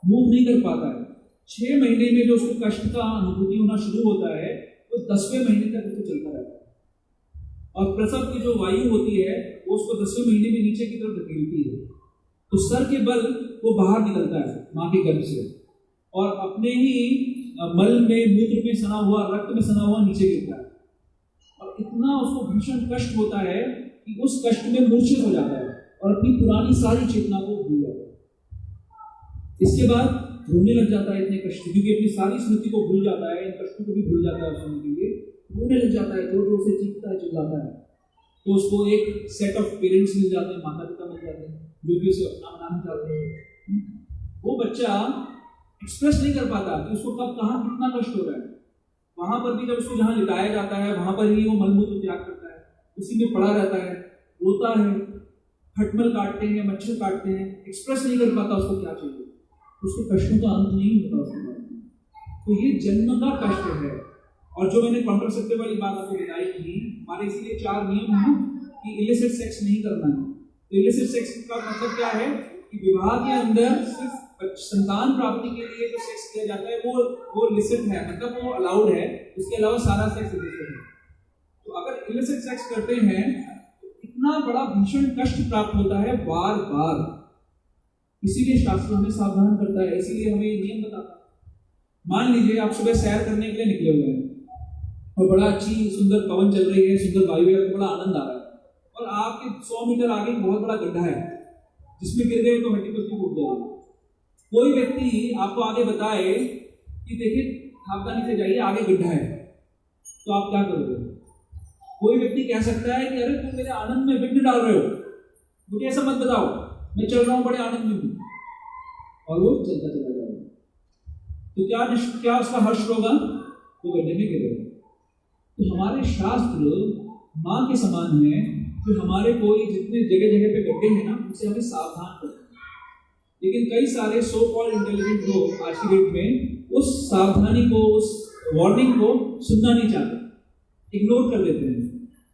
मूव नहीं कर पाता है। 6 महीने में जो उसको कष्ट का अनुभूति होना शुरू होता है तो 10वें महीने तक उसको चलता रहता है। और प्रसव की जो वायु होती है वो उसको 10वें महीने में नीचे की तरफ धकेलती है। तो सर के बल वो बाहर निकलता है माँ के गर्भ से और अपने ही मल में, मूत्र में सना हुआ, रक्त में सना हुआ नीचे गिरता है। और इतना उसको भीषण कष्ट होता है कि उस कष्ट में मूर्छित हो जाता है और अपनी पुरानी सारी चेतना को भूल जाता है। इसके बाद रोने लग जाता है इतने कष्ट, क्योंकि अपनी सारी स्मृति को भूल जाता है, इन कष्टों को भी भूल जाता है। उसमें के लिए रोने लग जाता है, जोर जोर से चीखता है, चिल्लाता है। तो उसको एक सेट ऑफ पेरेंट्स मिल जाते हैं, माता पिता मिल जाते हैं। जो भी उसे अपना बनाना चाहते हैं, वो बच्चा एक्सप्रेस नहीं कर पाता कि उसको कब कहाँ कितना कष्ट हो रहा है। वहां पर भी जब उसको जहाँ लिटाया जाता है वहां पर ही वो मलमूत्र त्याग करता है, उसी में पड़ा रहता है, रोता है, खटमल काटते हैं, मच्छर काटते हैं, एक्सप्रेस नहीं कर पाता उसको क्या चाहिए, उसके कष्टों का अंत नहीं होता उसके बाद। तो ये जन्म का कष्ट है। और जो मैंने कॉन्ट्रासेप्टिव वाली बात आपको बताई थी, हमारे इसीलिए 4 नियम हैं कि इलिसिट सेक्स नहीं करना है। तो इलिसिट सेक्स का मतलब क्या है कि विवाह के अंदर सिर्फ संतान प्राप्ति के लिए जो सेक्स किया जाता है वो इलिसिट है, मतलब वो अलाउड है, उसके अलावा सारा सेक्स इलिसिट है। तो अगर इलिसिट सेक्स करते हैं तो इतना बड़ा भीषण कष्ट प्राप्त होता है बार बार। इसीलिए शास्त्र हमें सावधान करता है, इसीलिए हमें नियम बताता है। मान लीजिए आप सुबह सैर करने के लिए निकले हुए हैं और बड़ा अच्छी सुंदर पवन चल रही है, सुंदर वायु है, आपको बड़ा आनंद आ रहा है, और आपके 100 मीटर आगे बहुत बड़ा गड्ढा है जिसमें गिर गए तो हड्डी पसली टूट जाएगी। कोई व्यक्ति आपको आगे बताए कि देखिए सावधानी से जाइए, आगे गड्ढा है, तो आप क्या करोगे? कोई व्यक्ति कह सकता है कि अरे तुम मेरे आनंद में विघ्न डाल रहे हो, मुझे ऐसा मत बताओ, मैं चल रहा हूं बड़े आनंद में हूं, और वो चलता चला जाएगा। तो क्या उसका हर्ष होगा? वो गड्ढे में गिरेगा। तो हमारे शास्त्र माँ के समान है, जो हमारे कोई जितने जगह जगह पे गड्ढे हैं ना, उनसे हमें सावधान करते हैं। लेकिन कई सारे सो कॉल्ड इंटेलिजेंट लोग आज की डेट में उस सावधानी को, उस वार्निंग को सुनना नहीं चाहते, इग्नोर कर देते हैं।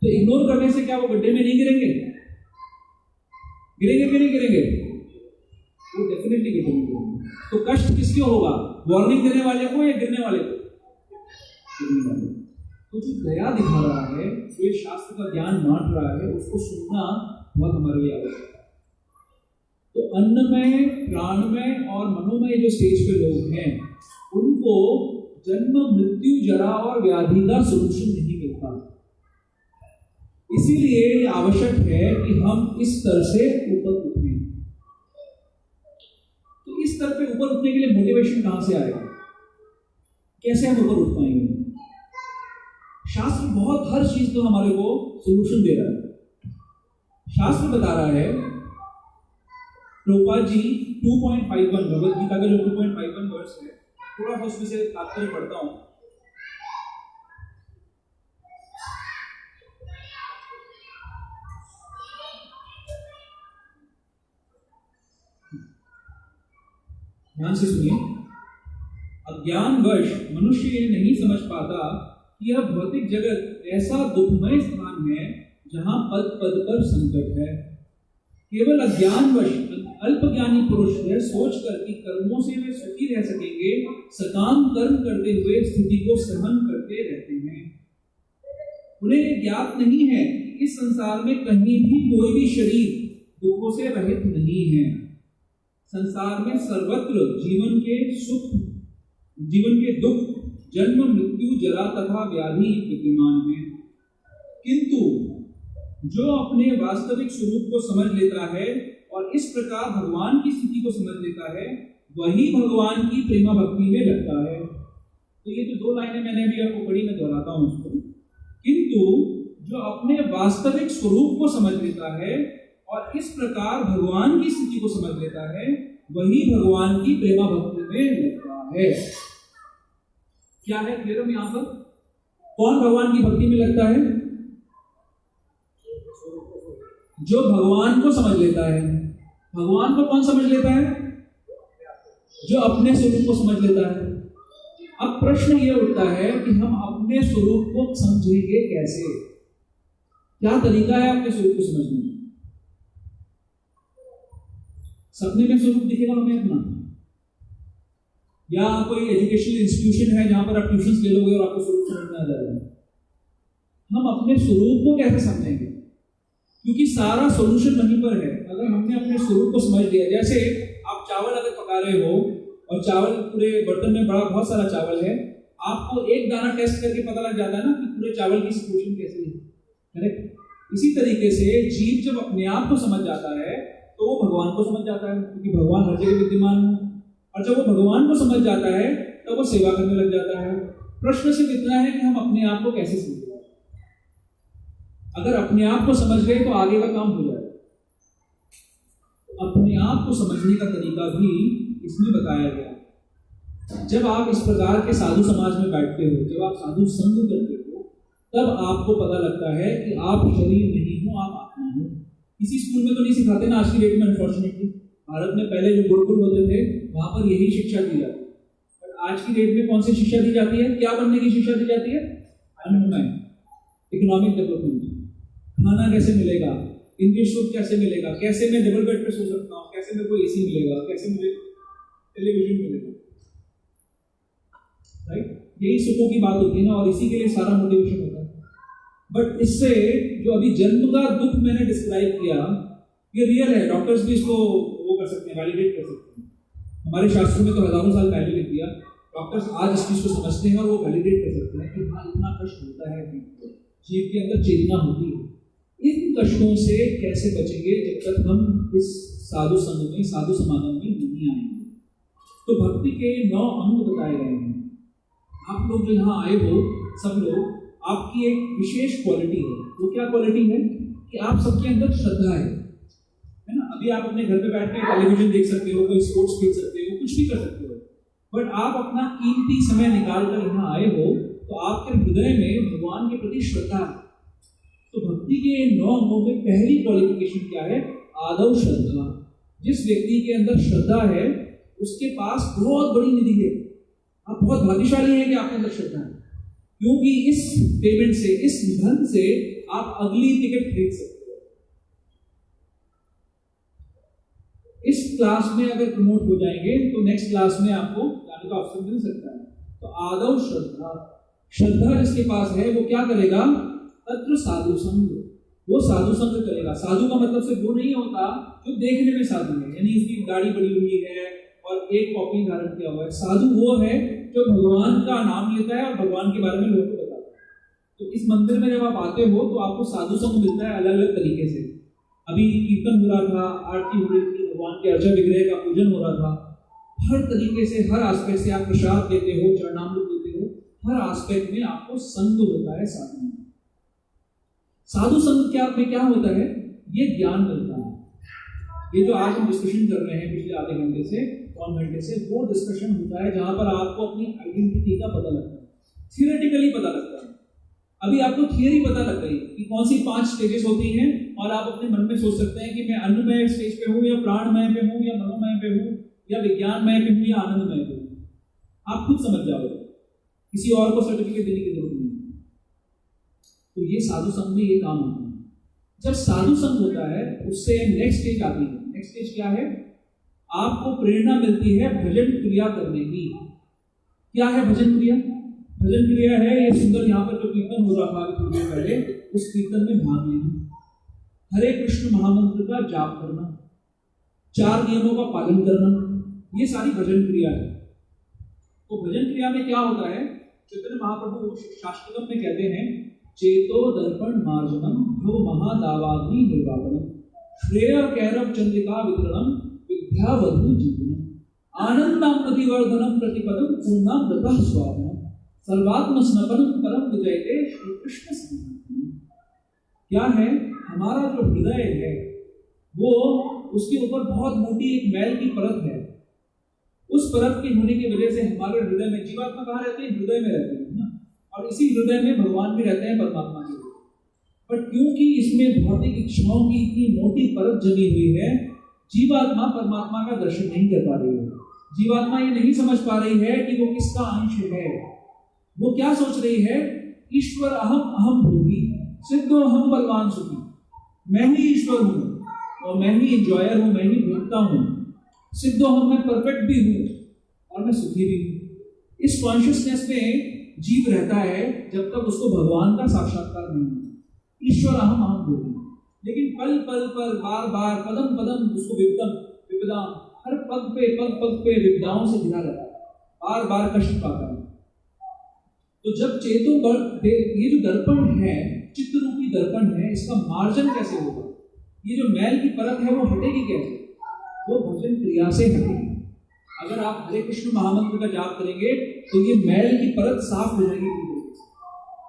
तो इग्नोर करने से क्या वो गड्ढे में नहीं गिरेंगे? गिरेंगे कि नहीं गिरेंगे? वो डेफिनेटली गिरेंगे। तो कष्ट किसको होगा? वार्निंग देने वाले को या गिरने वाले को? गिरने वाले। तो जो दया दिखा रहा है, जो शास्त्र का ज्ञान बांट रहा है, उसको सुनना बहुत हमारे लिए आवश्यक है। तो अन्नमय, प्राणमय और मनोमय जो स्टेज पे लोग हैं, उनको जन्म, मृत्यु, जरा और व्याधि का सोल्यूशन नहीं मिलता। इसीलिए आवश्यक है कि हम इस स्तर से ऊपर उठें। तो इस स्तर पे ऊपर उठने के लिए मोटिवेशन कहां से आएगा? कैसे हम ऊपर उठ पाएंगे? शास्त्र बहुत हर चीज तो हमारे को सोल्यूशन दे रहा है। शास्त्र बता रहा है, प्रभुपाद जी 2.51 भगवद गीता का जो 2.51 वर्ष है, थोड़ा सा उसमें से तात्पर्य पढ़ता हूं। ध्यान से सुनिए। अज्ञानवश मनुष्य ये नहीं समझ पाता कि यह भौतिक जगत ऐसा दुखमय स्थान है जहां पद पद पर संकट है। केवल अज्ञानवश अल्पज्ञानी पुरुष यह सोचकर कि कर्मों से वे सुखी रह सकेंगे, सकाम कर्म करते हुए स्थिति को सहन करते रहते हैं। उन्हें यह ज्ञात नहीं है कि इस संसार में कहीं भी कोई भी शरीर दुखों से रहित नहीं है। संसार में सर्वत्र जीवन के दुख, जन्म, मृत्यु, जरा तथा व्याधि विद्यमान है। किंतु जो अपने वास्तविक स्वरूप को समझ लेता है और इस प्रकार भगवान की स्थिति को समझ लेता है, वही भगवान की प्रेमा भक्ति में लगता है। तो ये जो 2 लाइनें मैंने अभी आपको पढ़ी, मैं दोहराता हूं उसको। किंतु जो अपने वास्तविक स्वरूप को समझ लेता है और इस प्रकार भगवान की स्थिति को समझ लेता है, वही भगवान की प्रेमा भक्ति में लगता है। क्या है क्लियर यहां पर? कौन भगवान की भक्ति में लगता है? जो भगवान को समझ लेता है। भगवान को कौन समझ लेता है? जो अपने स्वरूप को समझ लेता है। अब प्रश्न ये उठता है कि हम अपने स्वरूप को समझेंगे कैसे? क्या तरीका है अपने स्वरूप को समझने का? सपने में स्वरूप दिखेगा हमें अपना, या कोई एजुकेशनल इंस्टीट्यूशन है जहां पर आप ट्यूशंस ले लोगे और आपको स्वरूप समझ में आ जाएगा? हम अपने स्वरूप को कैसे समझेंगे? क्योंकि सारा सॉल्यूशन वहीं पर है। अगर हमने अपने स्वरूप को समझ लिया, जैसे आप चावल अगर पका रहे हो और चावल पूरे बर्तन में बहुत सारा चावल है, आपको एक दाना टेस्ट करके पता लग जाता है ना कि पूरे चावल की सिचुएशन कैसी है, करेक्ट? इसी तरीके से जीव जब अपने आप को समझ जाता है तो वो भगवान को समझ जाता है, क्योंकि भगवान हर जगह विद्यमान है। और जब वो भगवान को समझ जाता है तो वो सेवा करने लग जाता है। प्रश्न सिर्फ इतना है कि हम अपने आप को कैसे समझें। अगर अपने आप को समझ गए तो आगे का काम हो जाएगा। आप को समझने का तरीका भी इसमें बताया गया। जब आप इस प्रकार के साधु समाज में बैठते हो, जब आप साधु संग करते हो, तब आपको पता लगता है कि आप शरीर नहीं हो, आप आत्मा हो। किसी स्कूल में तो नहीं सिखाते ना आज की डेट में, अनफॉर्चुनेटली। भारत में पहले जो गुरुकुल होते थे वहां पर यही शिक्षा दी जाती है, बट आज की डेट में कौन सी शिक्षा दी जाती है? क्या बनने की शिक्षा दी जाती है? अन्नमय, इकोनॉमिक डेवलपमेंट, खाना कैसे मिलेगा, इंग्लिश सुख कैसे मिलेगा, कैसे मैं डबल बेड पे सो सकता हूँ, कैसे मेरे को एसी मिलेगा, कैसे मुझे टेलीविजन मिलेगा, राइट? यही सुखों की बात होती है ना, और इसी के लिए सारा मोटिवेशन होता है। बट इससे जो अभी जन्म का दुख मैंने डिस्क्राइब किया, ये रियल है। डॉक्टर्स भी इसको वो कर सकते हैं, वैलिडेट कर सकते हैं। हमारे शास्त्रों में तो हजारों साल पहले लिख दिया। डॉक्टर्स आज इस चीज को समझते हैं और वो वैलिडेट कर सकते हैं कि हाँ, इतना कष्ट होता है, जीव के अंदर चेतना होती है। इन कष्टों से कैसे बचेंगे जब तक हम इस साधु संग में, साधु समागम में नहीं आएंगे? तो भक्ति के 9 अंग बताए गए हैं। आप लोग जो यहाँ आए हो, सब लोग, आपकी एक विशेष क्वालिटी है। वो क्या क्वालिटी है? कि आप सबके अंदर श्रद्धा है ना। अभी आप अपने घर पे बैठ के टेलीविजन देख सकते हो, कोई स्पोर्ट्स खेल सकते हो, कुछ भी कर सकते हो, बट आप अपना कीमती समय निकाल कर यहाँ आए हो तो आपके हृदय में भगवान के प्रति श्रद्धा है। तो भक्ति के 9 अंगों में पहली क्वालिफिकेशन क्या है? आदौ श्रद्धा। जिस व्यक्ति के अंदर श्रद्धा है उसके पास बहुत बड़ी निधि है। आप बहुत भाग्यशाली हैं कि आपके अंदर श्रद्धा है, क्योंकि इस पेमेंट से, इस धन से आप अगली टिकट खरीद सकते हो। इस क्लास में अगर प्रमोट हो जाएंगे तो नेक्स्ट क्लास में आपको जाने का ऑप्शन मिल सकता है। तो आदौ श्रद्धा, श्रद्धा जिसके पास है वो क्या करेगा? तत्र साधु संग, वो साधु संग करेगा। साधु का मतलब सिर्फ वो नहीं होता जो देखने में साधु है, यानी इसकी दाढ़ी बड़ी हुई है और एक कॉपी धारण किया हुआ है। साधु वो है जो भगवान का नाम लेता है और भगवान के बारे में लोगों को बताता है। तो इस मंदिर में जब आप आते हो तो आपको साधु संग मिलता है अलग अलग तरीके से। अभी कीर्तन हो रहा था, आरती हो रही थी, भगवान के अर्चा विग्रह का पूजन हो रहा था। हर तरीके से, हर आस्पेक्ट से आप प्रसाद देते हो, चरणामृत देते हो, हर आस्पेक्ट में आपको संग होता है साधु में। साधु संग में क्या होता है? ये ज्ञान मिलता है। ये जो आज हम डिस्कशन कर रहे हैं पिछले आधे घंटे से, 1 घंटे से, वो डिस्कशन होता है जहां पर आपको अपनी आइडेंटिटी का पता लगता है, थियोरेटिकली पता लगता है। अभी आपको थियरी पता लग गई कि कौन सी 5 स्टेजेस होती हैं, और आप अपने मन में सोच सकते हैं कि मैं अन्नमय स्टेज पे हूँ, या प्राणमय पे हूँ, या मनोमय पे हूँ, या विज्ञानमय पे हूँ, या आनंदमय पे हूँ। आप खुद समझ जाओगे, किसी और को सर्टिफिकेट देने की जरूरत नहीं। तो ये साधु संघ में ये काम होता है। जब साधु संघ होता है उससे नेक्स्ट स्टेज आती है। नेक्स्ट स्टेज क्या है? आपको प्रेरणा मिलती है भजन क्रिया करने की। क्या है भजन क्रिया? भजन क्रिया है ये सुंदर, यहाँ पर जो कीर्तन हो रहा था थोड़ी देर पहले, उस कीर्तन में भाग लेना, हरे कृष्ण महामंत्र का जाप करना, 4 नियमों का पालन करना, ये सारी भजन क्रिया है। तो भजन क्रिया में क्या होता है? चैतन्य महाप्रभु शास्त्रम में कहते हैं, चेतो दर्पण मार्जनम भव महादावाग्नि निर्वापनम श्रेय कैरव चंद्रिका वितरणम विद्यावधु जीवनम आनंदामृति वर्धनम प्रतिपदम पूर्णामृतः स्वादनम सर्वात्म स्नपनम परम विजयते श्री कृष्ण संकीर्तनम। क्या है? हमारा जो हृदय है वो, उसके ऊपर बहुत मोटी एक मैल की परत है। उस परत के होने की वजह से हमारे हृदय में जीवात्मा कहाँ रहती है? हृदय में रहती है ना, और इसी हृदय में भगवान भी रहते हैं, परमात्मा के। बट क्योंकि इसमें भौतिक इच्छाओं की इतनी मोटी परत जमी हुई है, जीवात्मा परमात्मा का दर्शन नहीं कर पा रही है। जीवात्मा ये नहीं समझ पा रही है कि वो किसका अंश है। वो क्या सोच रही है? ईश्वर अहम अहम भोगी सिद्धो हम बलवान सुखी। मैं ही ईश्वर हूँ और मैं ही एंजॉयर हूँ, मैं ही भोगता हूँ। सिद्धो हम, मैं परफेक्ट भी हूँ और मैं सुखी भी हूँ। इस कॉन्शियसनेस में जीव रहता है जब तक उसको भगवान का साक्षात्कार नहीं होता। ईश्वर अहम अहम भोगी, लेकिन पल पल पर, बार बार, पदम पदम उसको विपदा, हर पग पे विपदाओं से घिरा रहता है, बार बार कष्ट पाता है। तो जब चेतो ये जो दर्पण है, चित्त रूपी दर्पण है, इसका मार्जन कैसे होगा? ये जो मैल की परत है वो हटेगी कैसे? वो भजन क्रिया से हटेगी। अगर आप हरे कृष्ण महामंत्र का जाप करेंगे तो ये मैल की परत साफ हो जाएगी,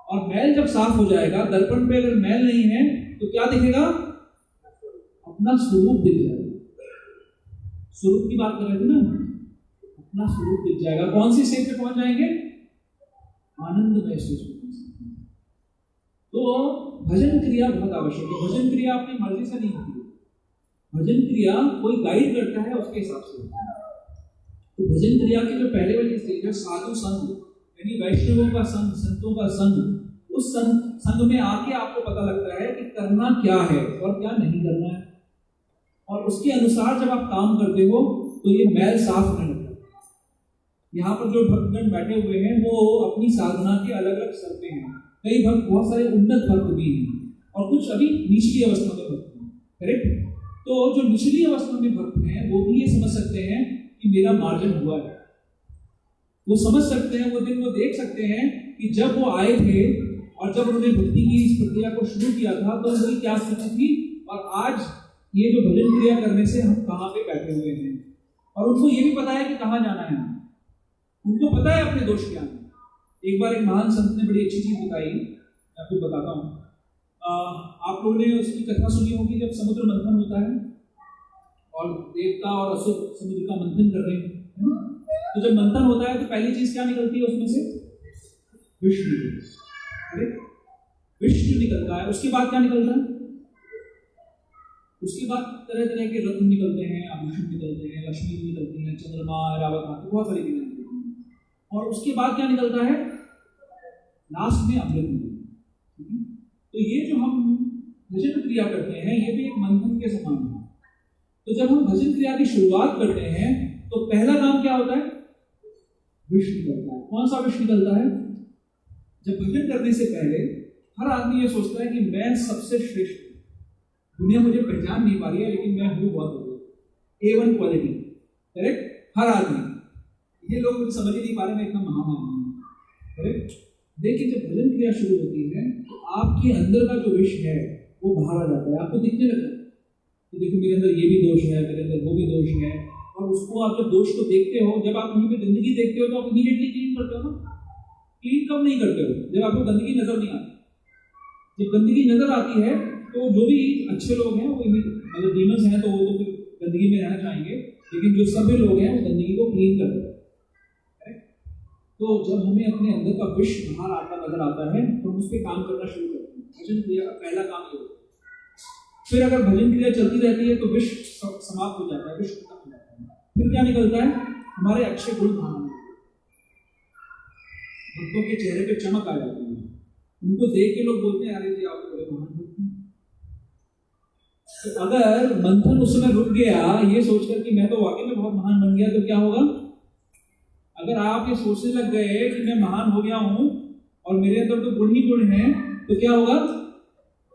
और मैल जब साफ हो जाएगा, दर्पण पे अगर मैल नहीं है तो क्या दिखेगा? अपना स्वरूप दिख जाएगा। स्वरूप की बात कर रहे थे ना, अपना स्वरूप दिख जाएगा। कौन सी स्टेज पे पहुंच जाएंगे? आनंदमय स्टेज पे पहुंच जाएंगे। तो भजन क्रिया बहुत आवश्यक है। भजन क्रिया अपनी मर्जी से नहीं होती, भजन क्रिया कोई गाइड करता है, उसके हिसाब से होती है। तो भजन क्रिया की जो पहले वाली स्टेज है साधु संग, यानी वैष्णवों का संग, संतों का संग, उस संग में आके आपको पता लगता है कि करना क्या है और क्या नहीं करना है, और उसके अनुसार जब आप काम करते हो तो ये मैल साफ होने लगता है। यहाँ पर जो भक्तगण बैठे हुए हैं वो अपनी साधना के अलग अलग स्तर पे हैं। कई भक्त बहुत सारे उन्नत भक्त भी हैं और कुछ अभी निचली अवस्था में भक्त हैं, करेक्ट। तो जो निचली अवस्था में भक्त हैं वो भी ये समझ सकते हैं कि मेरा मार्जन हुआ है, वो समझ सकते हैं, वो दिन वो देख सकते हैं कि जब वो आए थे और जब उन्होंने भक्ति की इस प्रक्रिया को शुरू किया था तो उनकी क्या स्थिति थी, और आज ये जो भजन क्रिया करने से हम कहाँ पे बैठे हुए हैं। और उनको ये भी पता है कि कहाँ जाना है, उनको पता है अपने दोष क्या है। एक बार एक महान संत ने बड़ी अच्छी चीज बताई, मैं आपको बताता हूँ। आप लोगों ने उसकी कथा सुनी होगी, जब समुद्र मंथन होता है और देवता और असुर समुद्र का मंथन कर रहे हैं, तो जब मंथन होता है तो पहली चीज क्या निकलती है उसमें से? विष निकलता है। उसके बाद क्या निकलता है? उसके बाद तरह तरह के रत्न निकलते हैं, आभूषण निकलते हैं, लक्ष्मी निकलती है, चंद्रमा, रावत, बहुत सारी चीजें निकलती हैं। और उसके बाद क्या निकलता है? लास्ट में अमृत निकलता है। तो ये जो हम भजन क्रिया करते हैं ये भी एक मंथन के समान है। तो जब हम भजन क्रिया की शुरुआत करते हैं तो पहला काम क्या होता है? विष निकलता है। कौन सा विष निकलता है? जब भजन करने से पहले हर आदमी ये सोचता है कि मैं सबसे श्रेष्ठ हूं, दुनिया मुझे पहचान नहीं पा रही है लेकिन मैं हूं बहुत A1 क्वालिटी, करेक्ट। हर आदमी, ये लोग मुझे समझ ही नहीं पा रहे मैं इतना महान हूं, करेक्ट। लेकिन जब भजन क्रिया शुरू होती है तो आपके अंदर का जो विष है वो बाहर आ जाता है, आपको दिखने लगता है तो देखो मेरे अंदर ये भी दोष है, मेरे अंदर वो भी दोष है। और उसको आप जब दोष को देखते हो, जब आप कहीं पे गंदगी देखते हो तो आप इमीडिएटली क्लीन करते हो ना। क्लीन कब नहीं करते हो? जब आपको गंदगी नजर नहीं आती। जब गंदगी नजर आती है तो जो भी अच्छे लोग हैं वो मतलब डीमंस हैं तो वो तो फिर गंदगी में रहना चाहेंगे, लेकिन जो सभ्य लोग हैं वो गंदगी को क्लीन करते हैं। तो जब हमें अपने अंदर का विष बाहर आता नजर आता है तो हम उस पर काम करना शुरू करते हैं। भजन क्रिया का पहला काम ये होता है। फिर अगर भजन क्रिया चलती रहती है तो विष समाप्त हो जाता है, विष खत्म हो जाता है। फिर क्या निकलता है? हमारे अच्छे गुण धारण, भक्तों के चेहरे पे चमक आ जाती है, उनको देख के लोग बोलते हैं अरे जी आप बड़े महान भक्त हैं। तो अगर मंथन उस समय रुक गया ये सोचकर कि मैं तो वाकई में बहुत महान बन गया, तो क्या होगा? अगर आप ये सोचने लग गए कि मैं महान हो गया हूं और मेरे अंदर तो गुण ही गुण हैं, तो क्या होगा?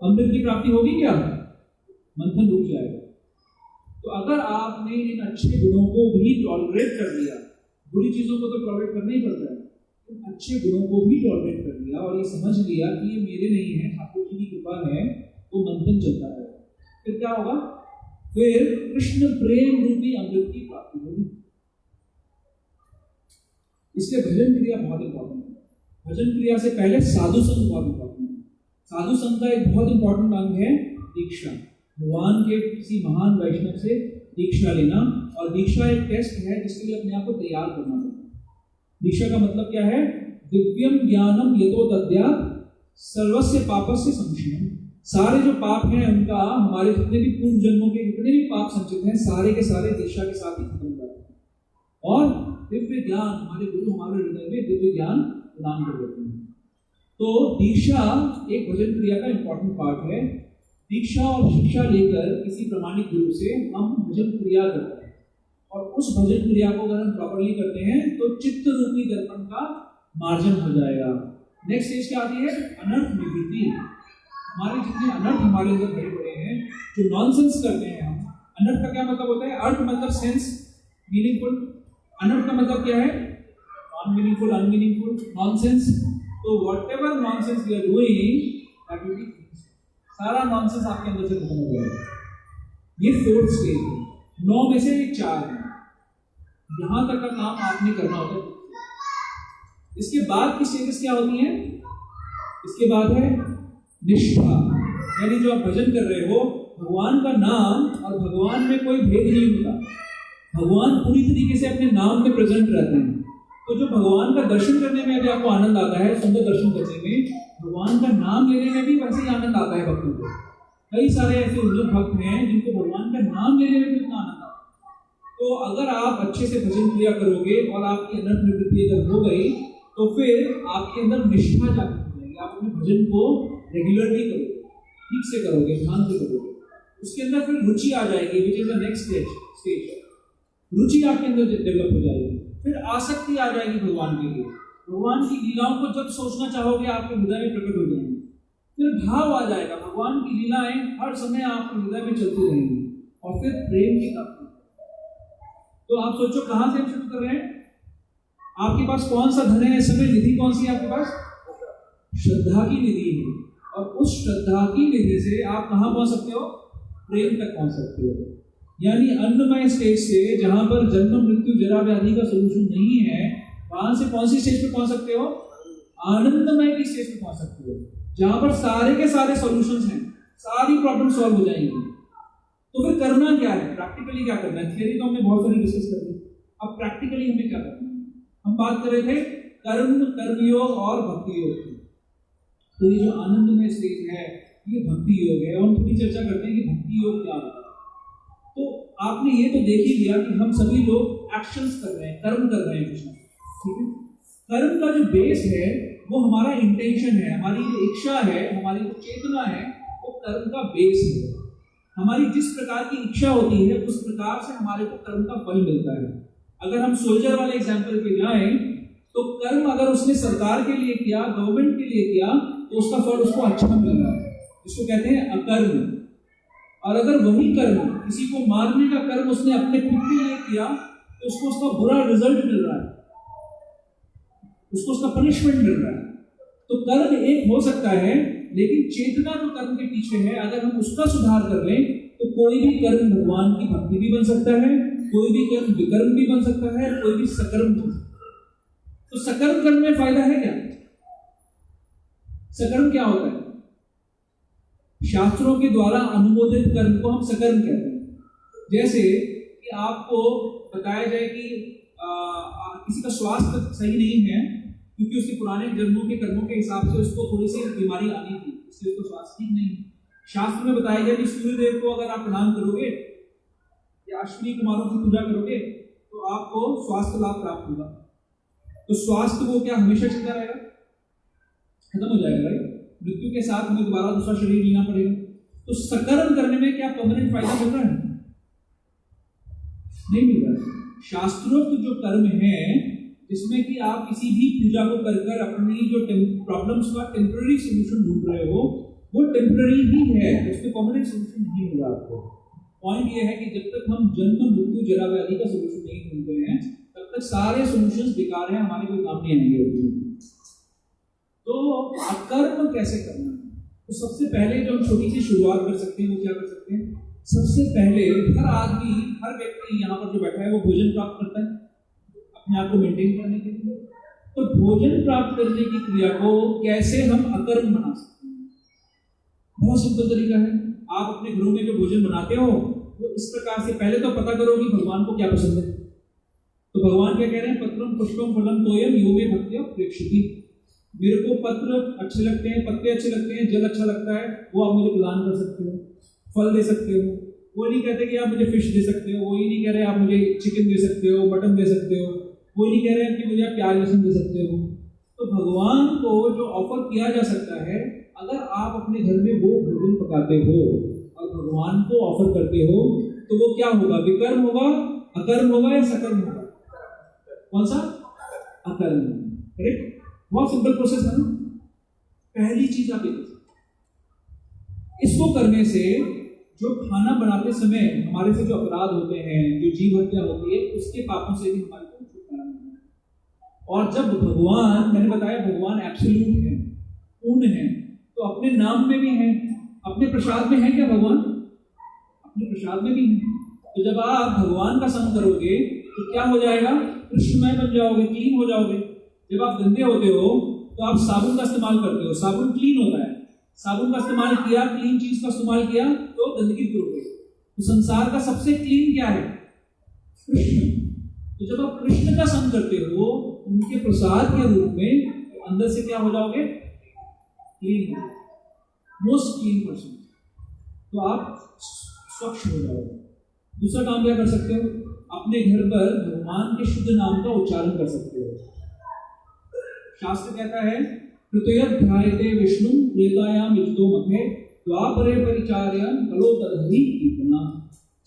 अमृत की प्राप्ति होगी क्या? मंथन रुक जाएगा। तो अगर आपने इन अच्छे गुणों को भी टॉलरेट कर लिया, बुरी चीजों को तो टॉलरेट करना ही पड़ता है, तो अच्छे गुणों को भी टॉलरेट कर लिया और ये समझ लिया कि ये मेरे नहीं है, ठाकुर जी की कृपा है, तो मंथन चलता है। फिर क्या होगा? फिर कृष्ण प्रेम रूपी अमृत की प्राप्ति होगी। इसलिए भजन क्रिया बहुत इंपॉर्टेंट है। भजन क्रिया से पहले साधु संग बहुत इंपॉर्टेंट है। साधु संग का एक बहुत इंपॉर्टेंट अंग है दीक्षा। भगवान के किसी महान वैष्णव से दीक्षा लेना, और दीक्षा एक टेस्ट है जिसके लिए अपने आप को तैयार करना पड़ता है। दीक्षा का मतलब क्या है? दिव्यम ज्ञानम यतो तद्यात् सर्वस्य पापस्य संशयम्। सारे जो पाप हैं उनका, हमारे जितने भी पूर्व जन्मों के जितने भी पाप संचित हैं, सारे के सारे दीक्षा के साथ ही खत्म हो जाते हैं। और दिव्य ज्ञान, हमारे गुरु हमारे हृदय में दिव्य ज्ञान प्रदान कर देते हैं। तो दीक्षा एक भजन क्रिया का इंपॉर्टेंट पार्ट है। दीक्षा और शिक्षा लेकर किसी प्रमाणिक गुरु से हम भजन क्रिया करते हैं, और उस भजन क्रिया को अगर हम प्रॉपर्ली करते हैं तो चित्त रूपी दर्पण का मार्जन हो जाएगा। नेक्स्ट स्टेज क्या आती है? अनर्थ निवृत्ति। हमारे जितने अनर्थ हमारे अंदर भरे पड़े हैं, जो नॉनसेंस करते हैं हम। अनर्थ का क्या मतलब होता है? अर्थ मतलब सेंस, मीनिंगफुल। अनर्थ का मतलब क्या है? Non meaningful, unmeaningful, nonsense. तो whatever nonsense we are doing, that will be, सारा नॉनसेंस आपके अंदर से खत्म हो जाएगा। ये फोर्थ स्टेज है। 9 में से 4 है। यहां तक का काम आपने करना होता है। इसके बाद की स्टेजेस क्या होती हैं? इसके बाद है निष्ठा, यानी जो आप भजन कर रहे हो, भगवान का नाम और भगवान में कोई भेद नहीं होता। भगवान पूरी तरीके से अपने नाम में प्रेजेंट रहते हैं। तो जो भगवान का दर्शन करने में भी आपको आनंद आता है, सुंदर दर्शन करने में, भगवान का नाम लेने में भी वैसे ही आनंद आता है भक्तों को। कई सारे ऐसे उज्जवल भक्त हैं जिनको भगवान का नाम लेने में भी इतना आनंद आता है। तो अगर आप अच्छे से भजन किया करोगे और आपकी अनंत निवृत्ति अगर हो गई तो फिर आपके अंदर निष्ठा जागृत हो जाएगी। आप अपने भजन को रेगुलरली करोगे, ठीक से करोगे, ध्यान से करोगे, उसके अंदर फिर रुचि आ जाएगी, which is the next stage. रुचि आपके अंदर डेवलप हो जाएगी, फिर आसक्ति आ जाएगी भगवान के लिए। भगवान की लीलाओं को जब सोचना चाहोगे आपके हृदय में प्रकट हो जाएंगे, फिर भाव आ जाएगा, भगवान की लीलाएं हर समय आपके हृदय में चलती रहेंगी और फिर प्रेम की तत्व। तो आप सोचो कहां से हम शुरू कर रहे हैं? आपके पास कौन सा धन है इस समय? निधि कौन सी है आपके पास? श्रद्धा की निधि है। और उस श्रद्धा की निधि से आप कहां पहुंच सकते हो? प्रेम तक पहुंच सकते हो। यानी अन्नमय स्टेज से, जहां पर जन्म मृत्यु जरा व्याधि का सोल्यूशन नहीं है, वहां से कौन सी स्टेज पे पहुंच सकते हो? आनंदमय की स्टेज पे पहुंच सकते हो, जहां पर सारे के सारे सॉल्यूशंस हैं, सारी प्रॉब्लम सॉल्व हो जाएंगी। तो फिर करना क्या है? प्रैक्टिकली क्या करना है? थियरी तो हमने बहुत सारी डिस्कस कर ली, अब प्रैक्टिकली हमें क्या करना है? हम बात कर रहे थे कर्मयोग और भक्ति योग की। तो ये जो आनंदमय स्टेज है ये भक्ति योग है, और हम थोड़ी चर्चा करते हैं कि भक्ति योग क्या होता है। तो आपने ये तो देख ही लिया कि हम सभी लोग एक्शंस कर रहे हैं, कर्म कर रहे हैं कुछ, ठीक है। कर्म का जो बेस है वो हमारा इंटेंशन है, हमारी जो इच्छा है, हमारी जो चेतना है, वो कर्म का बेस है। हमारी जिस प्रकार की इच्छा होती है उस प्रकार से हमारे को कर्म का फल मिलता है। अगर हम सोल्जर वाले एग्जाम्पल पे जाएं तो कर्म अगर उसने सरकार के लिए किया, गवर्नमेंट के लिए किया, तो उसका फल उसको अच्छा मिल रहा है, इसको कहते हैं अकर्म। और अगर वही कर्म, किसी को मारने का कर्म उसने अपने खुद के लिए किया, तो उसको उसका बुरा रिजल्ट मिल रहा है, उसको उसका पनिशमेंट मिल रहा है। तो कर्म एक हो सकता है, लेकिन चेतना जो कर्म के पीछे है, अगर हम उसका सुधार कर लें तो कोई भी कर्म भगवान की भक्ति भी बन सकता है, कोई भी कर्म विकर्म भी बन सकता है, कोई भी सकर्म बन सकता है। तो सकर्म कर्म में फायदा है क्या? सकर्म क्या होता है? शास्त्रों के द्वारा अनुमोदित कर्म को हम सकर्म कहते हैं। जैसे कि आपको बताया जाए कि किसी का स्वास्थ्य सही नहीं है, क्योंकि उसके पुराने जन्मों के कर्मों के हिसाब से उसको थोड़ी सी बीमारी आनी थी, इसलिए उसको स्वास्थ्य ठीक नहीं है। शास्त्र में बताया गया कि सूर्यदेव को अगर आप प्रणाम करोगे या अश्विनी कुमारों की पूजा करोगे तो आपको स्वास्थ्य लाभ प्राप्त होगा। तो स्वास्थ्य वो क्या हमेशा चलता रहेगा? खत्म हो जाएगा, राइट? मृत्यु के साथ हमें दोबारा दूसरा शरीर लेना पड़ेगा। तो सकर्म करने में क्या परमानेंट फायदा मिल रहा है? नहीं मिल रहा है। शास्त्रोक्त जो कर्म है, जिसमें कि आप किसी भी पूजा को कर अपनी जो प्रॉब्लम्स का टेम्पररी सोल्यूशन ढूंढ रहे हो, वो टेम्पररी ही है, उसमें परमानेंट सोल्यूशन नहीं मिल रहा आपको। पॉइंट ये है कि जब तक हम जन्म मृत्यु जरा व्याधि का सोल्यूशन नहीं ढूंढते हैं, तब तक सारे सोल्यूशंस बेकार हैं, हमारे कोई काम नहीं आएंगे। तो अकर्म कैसे करना है? तो सबसे पहले जो हम छोटी सी शुरुआत कर सकते हैं वो क्या कर सकते हैं? सबसे पहले हर आदमी, हर व्यक्ति यहाँ पर जो बैठा है वो भोजन प्राप्त करता है अपने आप को मेंटेन करने के लिए। तो भोजन प्राप्त करने की क्रिया को कैसे हम अकर्म बना सकते हैं? बहुत सिंपल तरीका है। आप अपने घरों में जो भोजन बनाते हो वो इस प्रकार से, पहले तो पता करो कि भगवान को क्या पसंद है। तो भगवान क्या कह रहे हैं? पत्रम पुष्पम फलम तोयम यो मे भक्त्या प्रेक्षति। मेरे को पत्र अच्छे लगते हैं, पत्ते अच्छे लगते हैं, जल अच्छा लगता है, वो आप मुझे प्रदान कर सकते हो, फल दे सकते हो। वो नहीं कहते कि आप मुझे फिश दे सकते हो, वो ही नहीं कह रहे आप मुझे चिकन दे सकते हो, मटन दे सकते हो, वो नहीं कह रहे हैं कि मुझे आप प्याज लहसुन दे सकते हो। तो भगवान को जो ऑफर किया जा सकता है, अगर आप अपने घर में वो भोजन पकाते हो और भगवान को ऑफर करते हो, तो वो क्या होगा? विकर्म होगा, अकर्म होगा या सकर्म होगा? कौन सा? अकर्म। करेक्ट? बहुत सिंपल प्रोसेस है ना। पहली चीज आप इसको करने से जो खाना बनाते समय हमारे से जो अपराध होते हैं, जो जीव हत्या होती है, उसके पापों से भी हमारे को छुटकारा मिलता है। और जब भगवान, मैंने बताया भगवान एब्सोल्यूट है, पूर्ण है, तो अपने नाम में भी है, अपने प्रसाद में है क्या भगवान? अपने प्रसाद में भी है। तो जब आप भगवान का संग करोगे तो क्या हो जाएगा? कृष्णमय बन जाओगे, क्लीन हो जाओगे। जब आप गंदे होते हो तो आप साबुन का इस्तेमाल करते हो, साबुन क्लीन होता है। साबुन का इस्तेमाल किया, क्लीन चीज का इस्तेमाल किया तो गंदगी दूर हो गई। तो संसार का सबसे क्लीन क्या है? कृष्ण। तो जब आप कृष्ण का संग करते हो उनके प्रसाद के रूप में, तो अंदर से क्या हो जाओगे? Clean, most clean person. तो आप स्वच्छ हो जाओगे। दूसरा काम क्या कर सकते हो? अपने घर पर भगवान के शुद्ध नाम का उच्चारण कर सकते हो। शास्त्र कहता है तृतीयाध्यायते विष्णु त्रेतायाम युक्तो मखे द्वापरे परिचार्यं कलो तदहरि कीर्तना।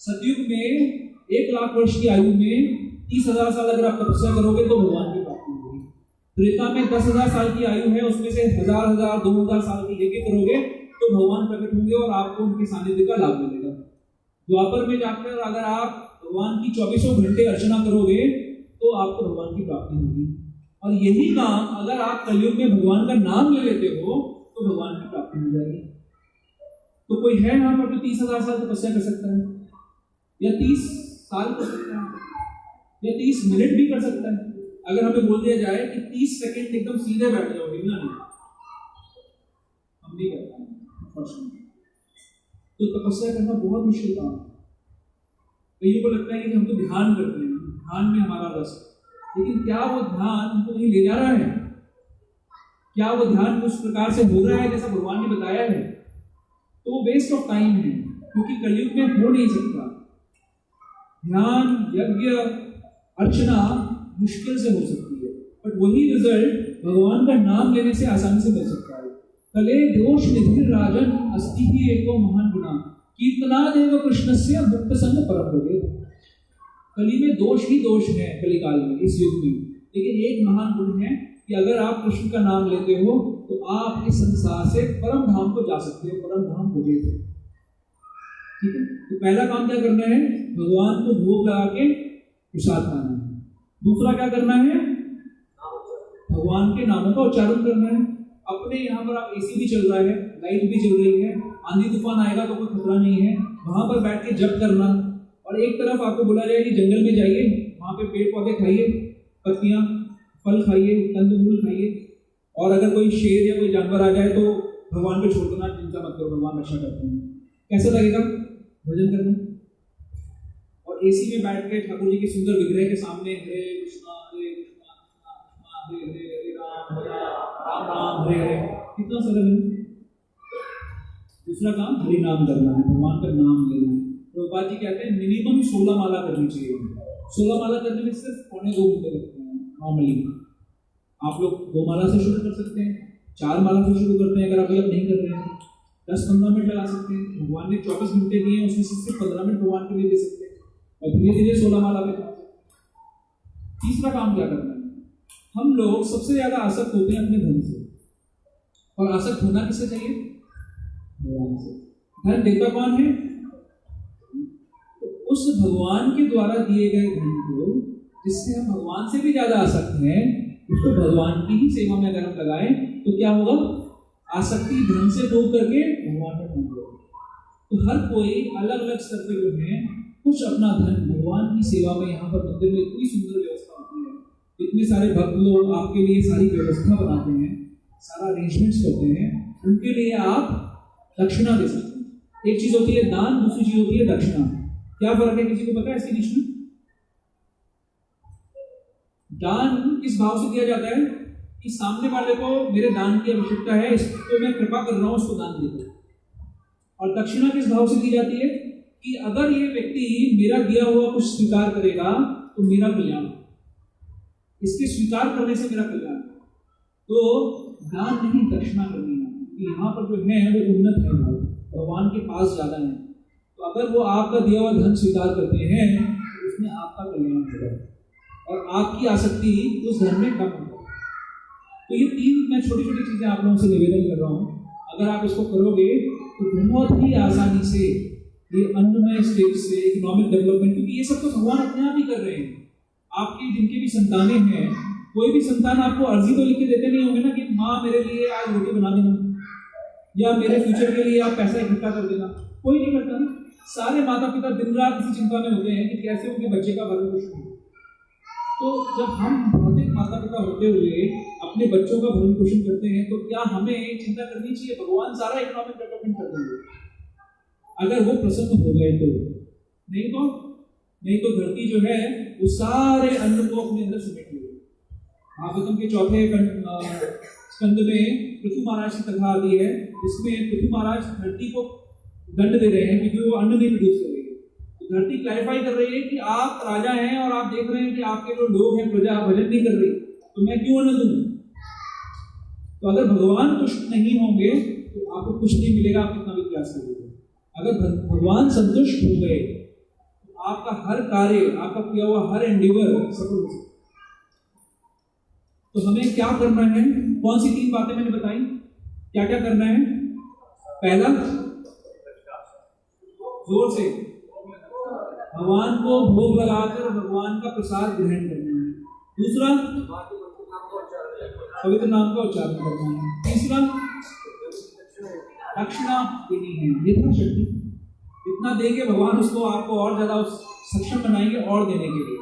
सतयुग में 1,00,000 वर्ष की आयु में 30,000 साल अगर आप तपस्या करोगे तो भगवान की प्राप्ति होगी। त्रेता में 10,000 साल की आयु है, उसमें से 1,000 2,000 साल की यज्ञ करोगे तो भगवान प्रकट होंगे और आपको उनके सानिध्य का लाभ मिलेगा। द्वापर में जाकर अगर आप भगवान की 24 घंटे अर्चना करोगे तो आपको भगवान की प्राप्ति होगी। और यही काम अगर आप कलयुग में भगवान का नाम ले लेते हो तो भगवान की प्राप्ति हो जाएगी। तो कोई है यहाँ पर तो 30,000 साल तपस्या कर सकता है, या 30 साल कर सकता है, या 30 मिनट भी कर सकता है। अगर हमें बोल दिया जाए कि 30 सेकंड एकदम सीधे बैठ जाओ, हिलना नहीं, हम नहीं करते हैं। तो तपस्या करना बहुत मुश्किल काम है। कईयों को लगता है कि हम तो ध्यान करते हैं, ध्यान में हमारा रस है, लेकिन क्या वो ध्यान हमको कहीं ले जा रहा है? क्या वो ध्यान उस प्रकार से हो रहा है जैसा भगवान ने बताया है? तो वो वेस्ट ऑफ टाइम है, क्योंकि कलयुग में हो नहीं सकता। ध्यान, यज्ञ, अर्चना मुश्किल से हो सकती है, बट वही रिजल्ट भगवान का नाम लेने से आसानी से मिल सकता है। कले दोष निधि राजन अस्ति ही एको महान गुना कीर्तनादेव कृष्णस्य मुक्त संग परम भवे। कली में दोष ही दोष है, कली काल में, इस युग में, लेकिन एक महान गुण है कि अगर आप कृष्ण का नाम लेते हो तो आप इस संसार से परम धाम को जा सकते हो, परम धाम भजे थे। ठीक है, तो पहला काम क्या करना है? भगवान को भोग लगा के प्रसाद खाना है। दूसरा क्या करना है? भगवान के नामों का उच्चारण करना है। अपने यहाँ पर आप एसी भी चल रहा है, लाइट भी चल रही है, आंधी तूफान आएगा तो कोई खतरा नहीं है, वहां पर बैठ के जप करना। और एक तरफ आपको बुलाया जाए कि जंगल में जाइए, वहां पे पेड़ पौधे खाइए, पत्तियां, फल खाइए, कंदमूल खाइए, और अगर कोई शेर या कोई जानवर आ जाए तो भगवान को छोड़ देना, चिंता मत करो, भगवान रक्षा करते हैं। कैसा लगेगा भजन करना? और एसी में बैठ के ठाकुर जी के सुंदर विग्रह के सामने हरे कृष्णा हरे कृष्णा कृष्णा कृष्णा हरे हरे हरे राम राम राम हरे हरे, कितना सरल है। दूसरा काम हरि नाम करना है, भगवान का नाम लेना है। प्रभुपाद जी कहते हैं मिनिमम 16 माला करनी चाहिए। 16 माला करने में सिर्फ 1.25 घंटे लगते हैं नॉर्मली। आप लोग 2 माला से शुरू कर सकते हैं, 4 माला से शुरू करते हैं, अगर अभी आप नहीं कर रहे हैं 10-15 मिनट लगा सकते हैं। भगवान ने 24 घंटे दिए हैं, उसमें से सिर्फ 15 मिनट भगवान के लिए दे सकते हैं, और धीरे धीरे 16 माला पे जा सकते हैं। तीसरा काम क्या करना है? हम लोग सबसे ज्यादा आसक्त होते हैं अपने धन से, और आसक्त होना किससे चाहिए? भगवान से। धन देता कौन है? तो उस भगवान के द्वारा दिए गए धन को, जिससे हम भगवान से भी ज्यादा आसक्त हैं, उसको भगवान की ही सेवा में अगर हम लगाएं तो क्या होगा? आसक्ति धन से दूर करके भगवान में पहुंच जाएगा। तो हर कोई अलग अलग स्तर पे जो है कुछ अपना धन भगवान की सेवा में, यहाँ पर मंदिर में इतनी सुंदर व्यवस्था होती है, इतने सारे भक्त लोग आपके लिए सारी व्यवस्था बनाते हैं, सारा अरेंजमेंट्स करते हैं, उनके लिए आप दक्षिणा दे सकते हैं। एक चीज होती है दान, दूसरी चीज होती है दक्षिणा। क्या फर्क है, किसी को पता है इसके बीच में? दान किस भाव से दिया जाता है कि सामने वाले को मेरे दान की आवश्यकता है, इसको मैं कृपा कर रहा हूं, उसको दान देता। और दक्षिणा किस भाव से दी जाती है कि अगर ये व्यक्ति मेरा दिया हुआ कुछ स्वीकार करेगा तो मेरा कल्याण, इसके स्वीकार करने से मेरा कल्याण। तो दान नहीं, दक्षिणा करनी है। यहाँ पर जो है वो उन्नत है, भगवान के पास ज्यादा है। तो अगर वो आपका दिया हुआ धन स्वीकार करते हैं तो उसमें आपका कल्याण होगा और आपकी आसक्ति उस धन में कम होगा। तो ये 3 मैं छोटी छोटी चीजें आप लोगों से निवेदन कर रहा हूँ, अगर आप इसको करोगे तो बहुत ही आसानी से ये अन्नमय स्टेज से इकोनॉमिक डेवलपमेंट, क्योंकि ये सब तो भगवान अपने आप ही कर रहे हैं। आपकी जिनके भी संतानें हैं, कोई भी संतान आपको अर्जी तो लिख के देते नहीं होंगे ना कि माँ मेरे लिए आज रोटी बना देना, या मेरे फ्यूचर के लिए आप पैसा इकट्ठा कर देना, कोई नहीं करता ना। सारे माता पिता दिन रात इसी चिंता में होते हैं कि कैसे उनके बच्चे का भरण पोषण हो। तो जब हम भौतिक माता पिता होते हुए अपने बच्चों का भरण पोषण करते हैं तो क्या हमें चिंता करनी चाहिए? भगवान सारा इकोनॉमिक डेवलपमेंट कर देंगे अगर वो प्रसन्न हो गए तो। नहीं तो नहीं तो धरती जो है वो सारे अन्न को अपने अंदर समेट लेगी। भागवतम के चौथे स्कंद में पृथु महाराज की कथा आती है, जिसमें पृथु महाराज धरती को दंड दे रहे हैं क्योंकि वो अन्न नहीं प्रोड्यूस कर रही है। तो धरती क्लैरिफाई कर रही है कि आप राजा हैं और आप देख रहे हैं कि आपके जो लोग हैं प्रजा भजन नहीं कर रही, तो मैं क्यों अन्न दूं? तो अगर भगवान तुष्ट नहीं होंगे तो आपको कुछ नहीं मिलेगा, आप कितना भी प्रयास करोगे। अगर भगवान संतुष्ट हो गए तो आपका हर कार्य, आपका किया हुआ हर एंडिवर सफल हो सकता है। तो हमें क्या करना है? कौन सी 3 बातें मैंने बताई? क्या क्या करना है? पहला, जोर से भगवान को भोग लगाकर भगवान का प्रसाद ग्रहण करना है। दूसरा, पवित्र नाम का उच्चारण करना है। तीसरा, दक्षिणा देनी है, यथाशक्ति जितना देंगे भगवान उसको आपको और ज्यादा सक्षम बनाएंगे और देने के लिए।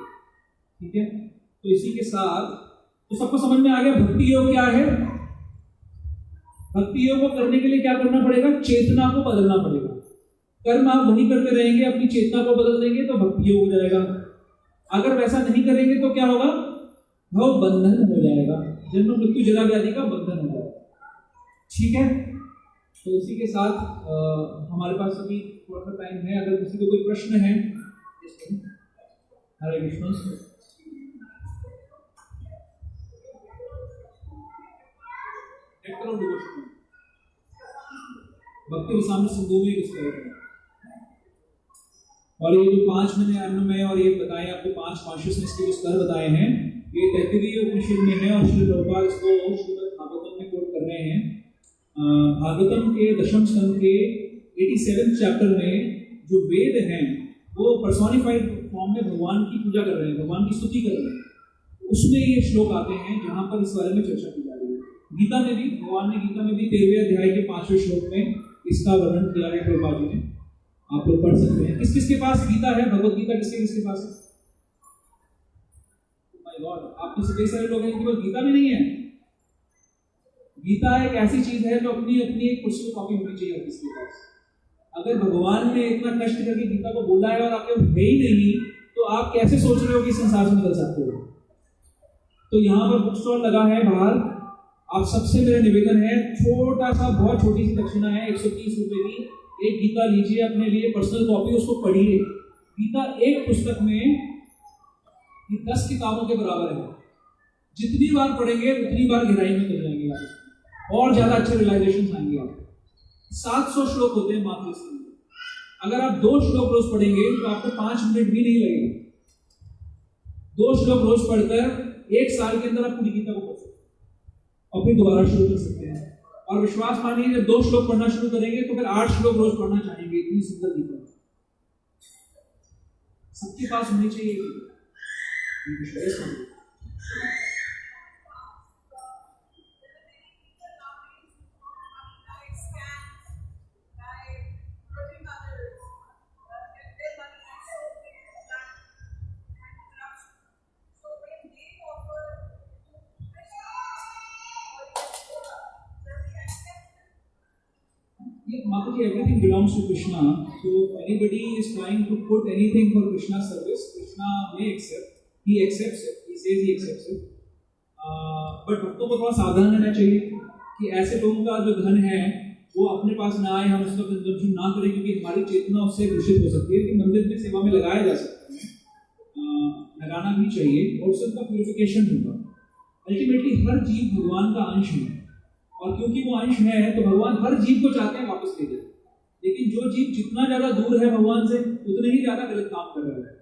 ठीक है, तो इसी के साथ तो सबको समझ में आ गया भक्ति योग क्या है। भक्ति योग को करने के लिए क्या करना पड़ेगा? चेतना को बदलना पड़ेगा। कर्म आप वही करते रहेंगे, अपनी चेतना को बदल देंगे तो भक्ति योग हो जाएगा। अगर वैसा नहीं करेंगे तो क्या होगा? भव बंधन हो जाएगा, जन्म मृत्यु जरा व्याधि का बंधन हो जाएगा। ठीक है, तो इसी के साथ हमारे पास अभी थोड़ा सा टाइम है, अगर किसी को कोई प्रश्न है। हरे कृष्ण। भक्ति सामने सिंधु में डिस्क्राइब है। और ये जो 5 मैंने अन्नमय और ये बताए आपको 5 कॉन्शियसनेस के जो स्तर बताए हैं, ये 33वें उपनिषद में है और श्री प्रभुपाद इसको श्रीमद् भागवतम में कोट कर रहे हैं। भागवतम के 10वें स्कंद के 87वें चैप्टर में जो वेद हैं वो पर्सोनिफाइड फॉर्म में भगवान की पूजा कर रहे हैं, भगवान की स्तुति कर रहे हैं। उसमें ये श्लोक आते हैं जहां पर इस बारे में चर्चा की जा रही है। गीता में भी भगवान ने गीता में भी 13वें अध्याय के 5वें श्लोक में इसका वर्णन किया है प्रभुपाद जी ने, आप लोग पढ़ सकते हैं। किस किस के पास गीता है? भगवत गीता किसके किसके पास है? माय गॉड, आप में से कई सारे लोग हैं कि वो गीता में नहीं है। गीता एक ऐसी चीज है जो अपनी अपनी एक पर्सनल कॉपी होनी चाहिए हर किसी के पास। अगर भगवान ने इतना कष्ट करके गीता को बोला है और आपके है ही नहीं, तो आप कैसे सोच रहे हो कि संसार से निकल सकते हो? तो यहाँ पर बुक स्टॉल लगा है बाहर, आप सबसे मेरा निवेदन है, छोटा सा बहुत छोटी सी दक्षिणा है 130 रुपए की, एक गीता लीजिए अपने लिए पर्सनल कॉपी, उसको पढ़िए। गीता एक पुस्तक में ये 10 किताबों के बराबर है। जितनी बार पढ़ेंगे उतनी बार गहराई में चले जाएंगे आप, और ज्यादा अच्छे रियलाइजेशन आएंगे आप। 700 श्लोक होते हैं मात्र इसके अंदर। अगर आप 2 श्लोक रोज पढ़ेंगे तो आपको 5 मिनट भी नहीं लगेगा। 2 श्लोक रोज पढ़कर 1 साल के अंदर आप पूरी गीता को पढ़ सकते हैं और फिर दोबारा शुरू कर सकते हैं। और विश्वास मानिए, जब 2 श्लोक पढ़ना शुरू करेंगे तो फिर 8 श्लोक रोज पढ़ना चाहेंगे। इतनी सुंदर गीता सबके पास होनी चाहिए। Everything belongs to Krishna. So if anybody is trying to put anything for Krishna's service, Krishna may accept. He accepts it. He says he accepts it. But भक्तों को थोड़ा सावधान रहना चाहिए कि ऐसे लोगों का जो धन है वो अपने पास ना आए, हम उसका कंजम्पशन ना करें, क्योंकि हमारी चेतना उससे दूषित हो सकती है। कि मंदिर में सेवा में लगाया जा सकता है, लगाना भी चाहिए और उससे उनका प्यूरिफिकेशन होगा। अल्टीमेटली हर जीव भगवान का अंश है, और क्योंकि वो अंश है तो भगवान हर जीव को चाहते हैं वापस ले जाए। लेकिन जो जीव जितना ज्यादा दूर है भगवान से, उतने ही ज्यादा गलत काम कर रहा है,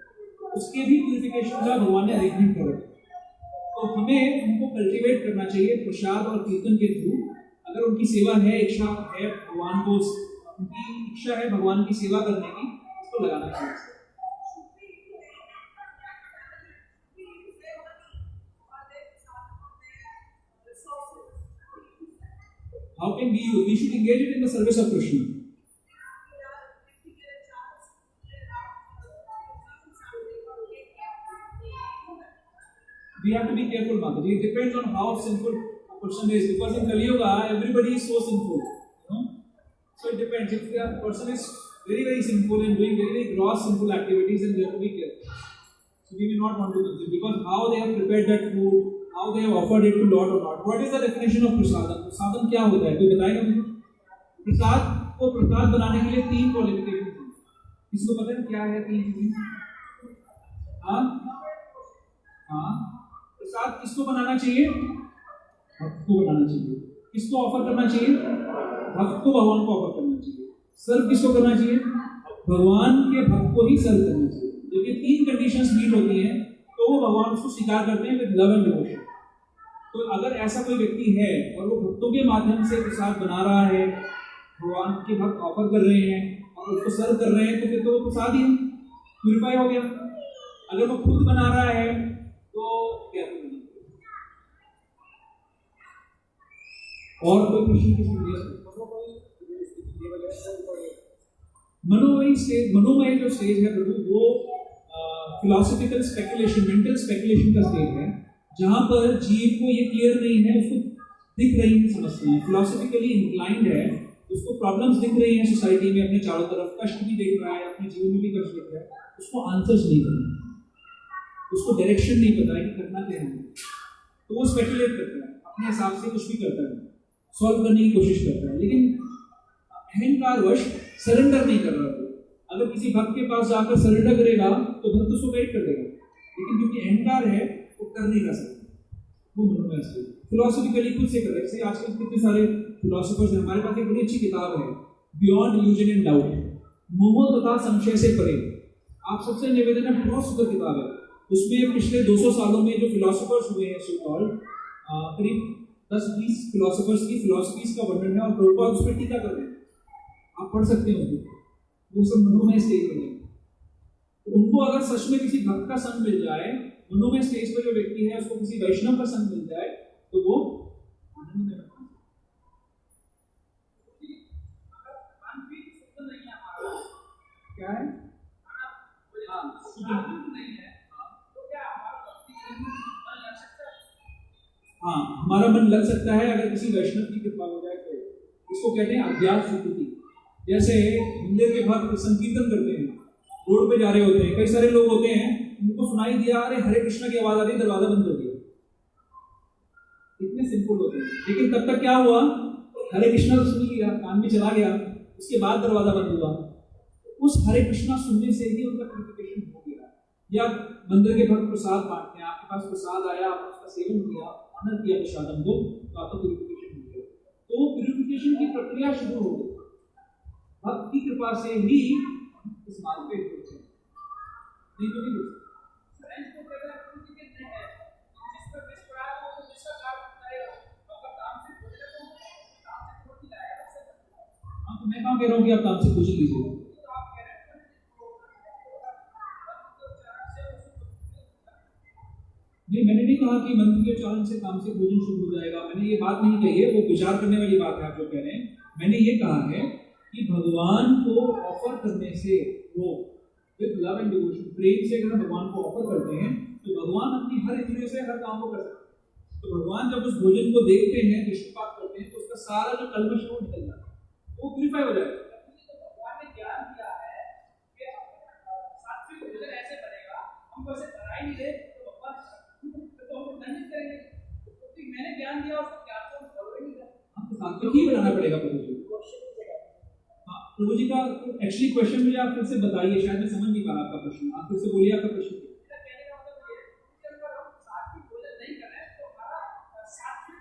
उसके भी प्यूरिफिकेशन का भगवान ने अरेंजमेंट कर रखा है। तो हमें उनको कल्टीवेट करना चाहिए प्रसाद और कीर्तन के थ्रू। अगर उनकी सेवा है, इच्छा है भगवान को, उनकी इच्छा है भगवान की सेवा करने की, उसको लगाना चाहिए। How can we use? We should engage it in the service of Krishna. We have to be careful, Mataji. It depends on how sinful a person is. Because in Kali Yuga, everybody is so sinful. You know? So it depends. If the person is very very simple and doing very very gross simple activities, and we have to be careful. So we may not want to consume because how they have prepared that food, how they have offered it to Lord or not. What is the definition of prasadam? Prasadam क्या होता है? कोई बताएगा मुझे? प्रसाद को प्रसाद बनाने के लिए 3 क्वालिफिकेशन हैं. किसको पता है क्या है 3 चीजें? हाँ हाँ. प्रसाद किसको बनाना चाहिए? भक्त को बनाना चाहिए. किसको ऑफर करना चाहिए? भक्त को भगवान को ऑफर करना चाहिए. सर्व किसको करना चाहिए? भगवान के भक्त को ही सर्व करना चाहिए. जब ये 3 कंडीशंस मीट होती हैं तो वो भगवान उसको स्वीकार करते हैं विद लव एंड डिवोशन. तो अगर ऐसा कोई व्यक्ति है और वो भक्तों के माध्यम से प्रसाद बना रहा है, भगवान के भक्त ऑफर कर रहे हैं और उसको सर्व कर रहे हैं, तो फिर तो वो प्रसाद ही प्यूरिफाई हो गया. अगर वो खुद बना रहा है तो क्या करना? और कोई प्रश्न किसी मनोमय जो स्टेज है प्रभु, वो फिलोसॉफिकल स्पेकुलेशन, मेंटल स्पेकुलेशन का स्टेज है, जहां पर जीव को ये क्लियर नहीं है, उसको दिख रही है समस्याएं, फिलोसॉफिकली इंक्लाइंड है, उसको प्रॉब्लम्स दिख रही हैं सोसाइटी में, अपने चारों तरफ कष्ट भी देख रहा है, अपने जीवन में भी कष्ट देख रहा है, उसको आंसर्स नहीं करना, उसको डायरेक्शन नहीं पता है कि करना क्या है, तो वो स्पेकुलेट करता है, अपने हिसाब से कुछ भी करता है, सॉल्व करने की कोशिश करता है, लेकिन अहंकारवश सरेंडर नहीं कर रहा है. अगर किसी भक्त के पास जाकर सरेंडर करेगा तो भक्त उसको गाइड कर देगा, लेकिन क्योंकि अहंकार है वो कर नहीं कर सकता. वो मनोमय स्टेज फिलोसॉफिकली खुद से कर रहे हैं. आजकल कितने सारे फिलोसोफर्स हैं. हमारे पास एक बड़ी अच्छी किताब है, बियॉन्ड इल्यूजन एंड डाउट, मोह तथा संशय से परे. आप सबसे निवेदन है, बहुत सुंदर किताब है. उसमें पिछले 200 सालों में जो फिलोसोफर्स हुए हैं, सो कॉल्ड करीब 10-20 फिलोसोफर्स की फिलोसफीज का वर्णन है और प्रभुपाद उस पर टीका कर रहे हैं. आप पढ़ सकते हो उसको. वो सब मनोमय स्टेज पर है. तो उनको अगर सच में किसी भक्त का संग मिल जाए, मनोमय स्टेज पर जो व्यक्ति है उसको किसी वैष्णव का संग मिल जाए, तो वो आनंद में रहता है. क्या है? हाँ, हमारा मन लग सकता है अगर किसी वैष्णव की कृपा हो जाए तो. इसको कहते हैं अज्ञात स्वीकृति. जैसे मंदिर के भक्त संकीर्तन करते हैं, रोड पे जा रहे होते हैं, कई सारे लोग होते हैं, उनको सुनाई दिया अरे हरे कृष्णा की आवाज आ रही, दरवाजा बंद कर दिया. इतने सिंपल होते हैं. लेकिन तब तक क्या हुआ, हरे कृष्णा तो सुन लिया, कान में चला गया, उसके बाद दरवाजा बंद हुआ. उस हरे कृष्णा सुनने से ही उनका प्यूरिफिकेशन हो गया. या मंदिर के भक्त प्रसाद बांटते हैं, आपके पास प्रसाद आया, आपने उसका सेवन किया, ऑनर किया प्रसादम को, तो आपका प्यूरिफिकेशन हो गया. तो प्यूरिफिकेशन की प्रक्रिया शुरू हो गई. भक्त की कृपा से ही इस मार्ग पे पहुंचे. नहीं तो नहीं साइंस को कहता है कि कितने हैं जिस पर विश्व पड़ा हो तो जिसका काम करेगा अगर काम से खोजना तो काम से खोज लाएगा उससे. हां, तो मैं कहां कह रहा हूं कि आप काम से खोज लीजिए. तो आप कह रहे हैं नहीं, मैंने नहीं कहा कि मंत्र के उच्चारण से काम से भोजन शुरू हो जाएगा. मैंने ये बात नहीं कही है, वो विचार करने वाली बात है आप जो कह रहे हैं. मैंने ये कहा है कि भगवान को ऑफर करने से, वो विद लव एंड डिवोशन, प्रेम से अगर भगवान को ऑफर करते हैं तो भगवान अपनी हर इंद्रियों से हर काम को कर सकते हैं. तो भगवान जब उस भोजन को देखते हैं, दृष्टिपात करते हैं, तो उसका सारा जो कल्मश है वो निकल जाता है, वो प्यूरिफाई हो जाएगा. भगवान ने ज्ञान दिया है कि सात्विक भोजन ऐसे बनेगा, हम वैसे बना ही नहीं रहे तो भगवान तो हम नहीं करेंगे. तो मैंने ज्ञान दिया, उसको ज्ञान को फॉलो ही नहीं करना. हम तो सात्विक ही बनाना पड़ेगा प्रभु जी. प्रभु जी का एक्चुअली क्वेश्चन मुझे आप फिर से बताइए, शायद मैं समझ नहीं पा रहा आपका प्रश्न. आप फिर से बोलिए आपका प्रश्न. कहने का मतलब ये है कि अगर हम सात्विक भोजन नहीं कर रहे तो हमारा सात्विक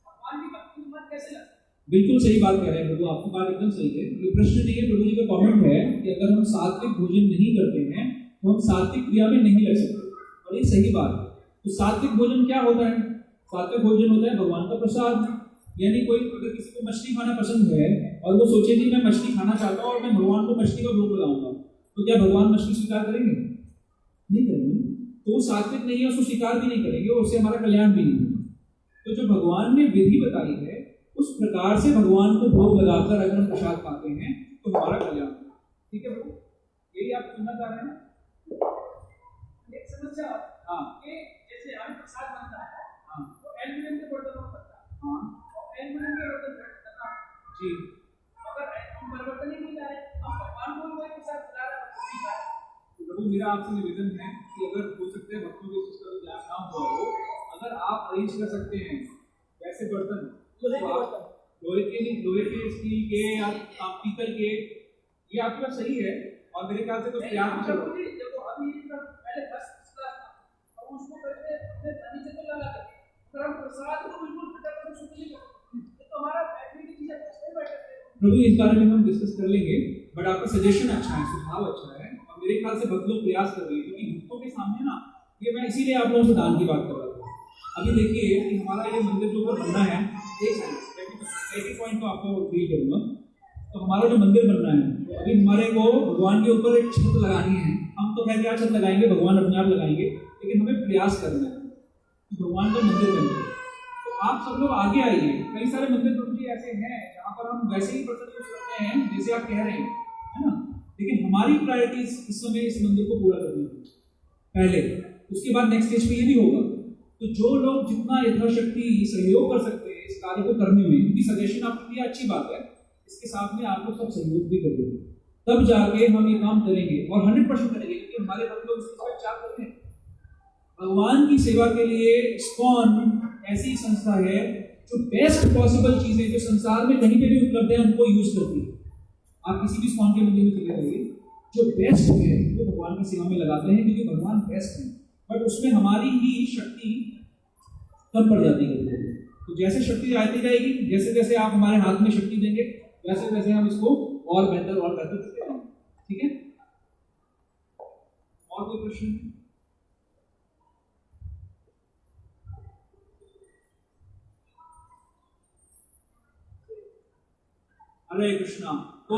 भगवान की भक्ति में कैसे लगता है? बिल्कुल सही बात कह रहे हैं प्रभु, आपकी बात एकदम सही है. ये प्रश्न नहीं है, प्रभु जी का कमेंट है कि अगर हम सात्विक भोजन नहीं करते हैं तो हम सात्विक क्रिया में नहीं लग सकते, और ये सही बात है. तो सात्विक भोजन क्या होता है? सात्विक भोजन होता है भगवान का प्रसाद. यानी कोई अगर किसी को मछली खाना पसंद है और वो सोचे कि मैं मछली खाना चाहता हूँ और मैं भगवान को मछली का भोग लगाऊंगा, तो क्या भगवान मछली स्वीकार करेंगे? नहीं करेंगे. तो वो सात्विक नहीं है, उसको स्वीकार भी नहीं करेंगे, उससे हमारा कल्याण भी नहीं होगा. तो जो भगवान ने विधि बताई है उस प्रकार से भगवान को भोग लगाकर अगर हम प्रसाद पाते हैं तो हमारा कल्याण. ठीक है प्रभु, यही आप सुनना चाह रहे हैं? एक समस्या हाँ, जैसे हम प्रसाद बनता है, हाँ, तो एल्युमिनियम के बर्तनों में बनता है, हाँ, एल्युमिनियम के बर्तन जी, अगर हम परिवर्तन ही नहीं लाए, हम प्रभु मेरा आपसे निवेदन है कि अगर हो सकते हैं भक्तों के सिस्टम में ज्ञान ना हुआ हो, अगर आप अरेंज कर सकते हैं वैसे बर्तन, लोहे के, स्टील के या पीतल के, ये आपके पास सही है। और मेरे ख्याल से तो तैयार भी चलो देखो अभी पहले 10 क्लास था और उसको करके अपने फर्नीचर पे लगा के अगर हम प्रसाद को बिल्कुल फिटर कर सकते हैं तो हमारा बैटरी की चीजें सही बैठ सकते हैं। प्रभु इस बारे में हम डिस्कस कर लेंगे, बट आपका सजेशन अच्छा है, सुझाव अच्छा है और मेरे ख्याल से भक्त लोग प्रयास कर रहे हैं, क्योंकि भक्तों के सामने ना ये मैं इसीलिए आप लोगों से दान की बात कर रहा था। अभी देखिए कि हमारा ये मंदिर जो बनना है, एक पॉइंट तो आपको फील करूंगा, तो हमारा जो मंदिर बनना है अभी हमारे को भगवान के ऊपर एक छत लगानी है। हम तो खैर क्या छत लगाएंगे, भगवान अपने आप लगाएंगे, लेकिन हमें प्रयास करना है कि भगवान का मंदिर बने। तो आप सब लोग आगे आइए। कई सारे मंदिर प्रभु जी ऐसे हैं जहाँ पर हम वैसे ही बर्तन यूज करते हैं जैसे आप कह रहे हैं, है ना, लेकिन हमारी प्रायोरिटीज इस समय इस मंदिर को पूरा करनी है पहले, उसके बाद नेक्स्ट स्टेज पे ये भी होगा। तो जो लोग जितना यथाशक्ति सहयोग कर सकते हैं इस कार्य को करने में, क्योंकि सजेशन आपके लिए अच्छी बात है, इसके साथ में आप लोग सब सहयोग भी कर देंगे, तब जाके हम ये काम करेंगे और 100% करेंगे, क्योंकि हमारे लोग इसके साथ चार करते हैं। भगवान की सेवा के लिए इस्कॉन ऐसी संस्था है जो बेस्ट पॉसिबल चीजें जो संसार में कहीं पे भी उपलब्ध है उनको यूज करती है। आप किसी भी इस्कॉन के मंदिर में चले जाइए, जो बेस्ट है वो भगवान की सेवा में लगाते हैं, क्योंकि भगवान बेस्ट है, बट उसमें हमारी ही शक्ति कम पड़ जाती है। तो जैसे शक्ति आती जाएगी, जैसे जैसे आप हमारे हाथ में शक्ति देंगे, वैसे वैसे हम इसको और बेहतर करते जाएंगे। ठीक है, और कोई प्रश्न? हरे कृष्णा। तो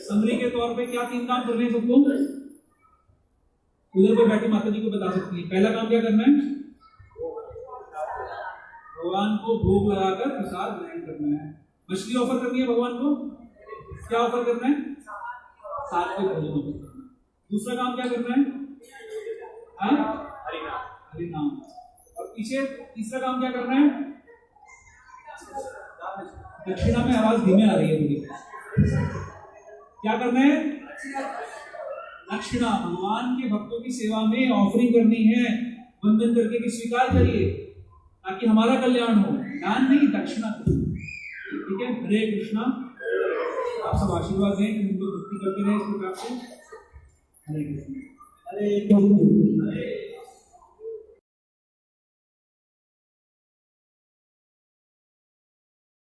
समरी के तौर पे क्या 3 काम करने हैं सबको? उधर पे बैठी माता जी को बता सकती है। पहला काम क्या करना है? भगवान को भोग लगाकर प्रसाद ग्रहण करना है। मछली ऑफर करनी है भगवान को। क्या ऑफर करना है? सात्विक भोजन ऑफर करना है। दूसरा काम क्या करना है? हरि नाम। और पीछे तीसरा काम क्या करना है? दक्षिणा में आवाज धीमे आ रही है थोड़ी। क्या करना है? दक्षिणा भगवान के भक्तों की सेवा में ऑफरिंग करनी है, वंदन करके कि स्वीकार करिए ताकि हमारा कल्याण हो। दान नहीं, दक्षिणा। ठीक है, हरे कृष्णा। आप सब आशीर्वाद दें कि हम लोग भक्ति करते रहे इस प्रकार से। हरे कृष्ण। हरे कृष्ण।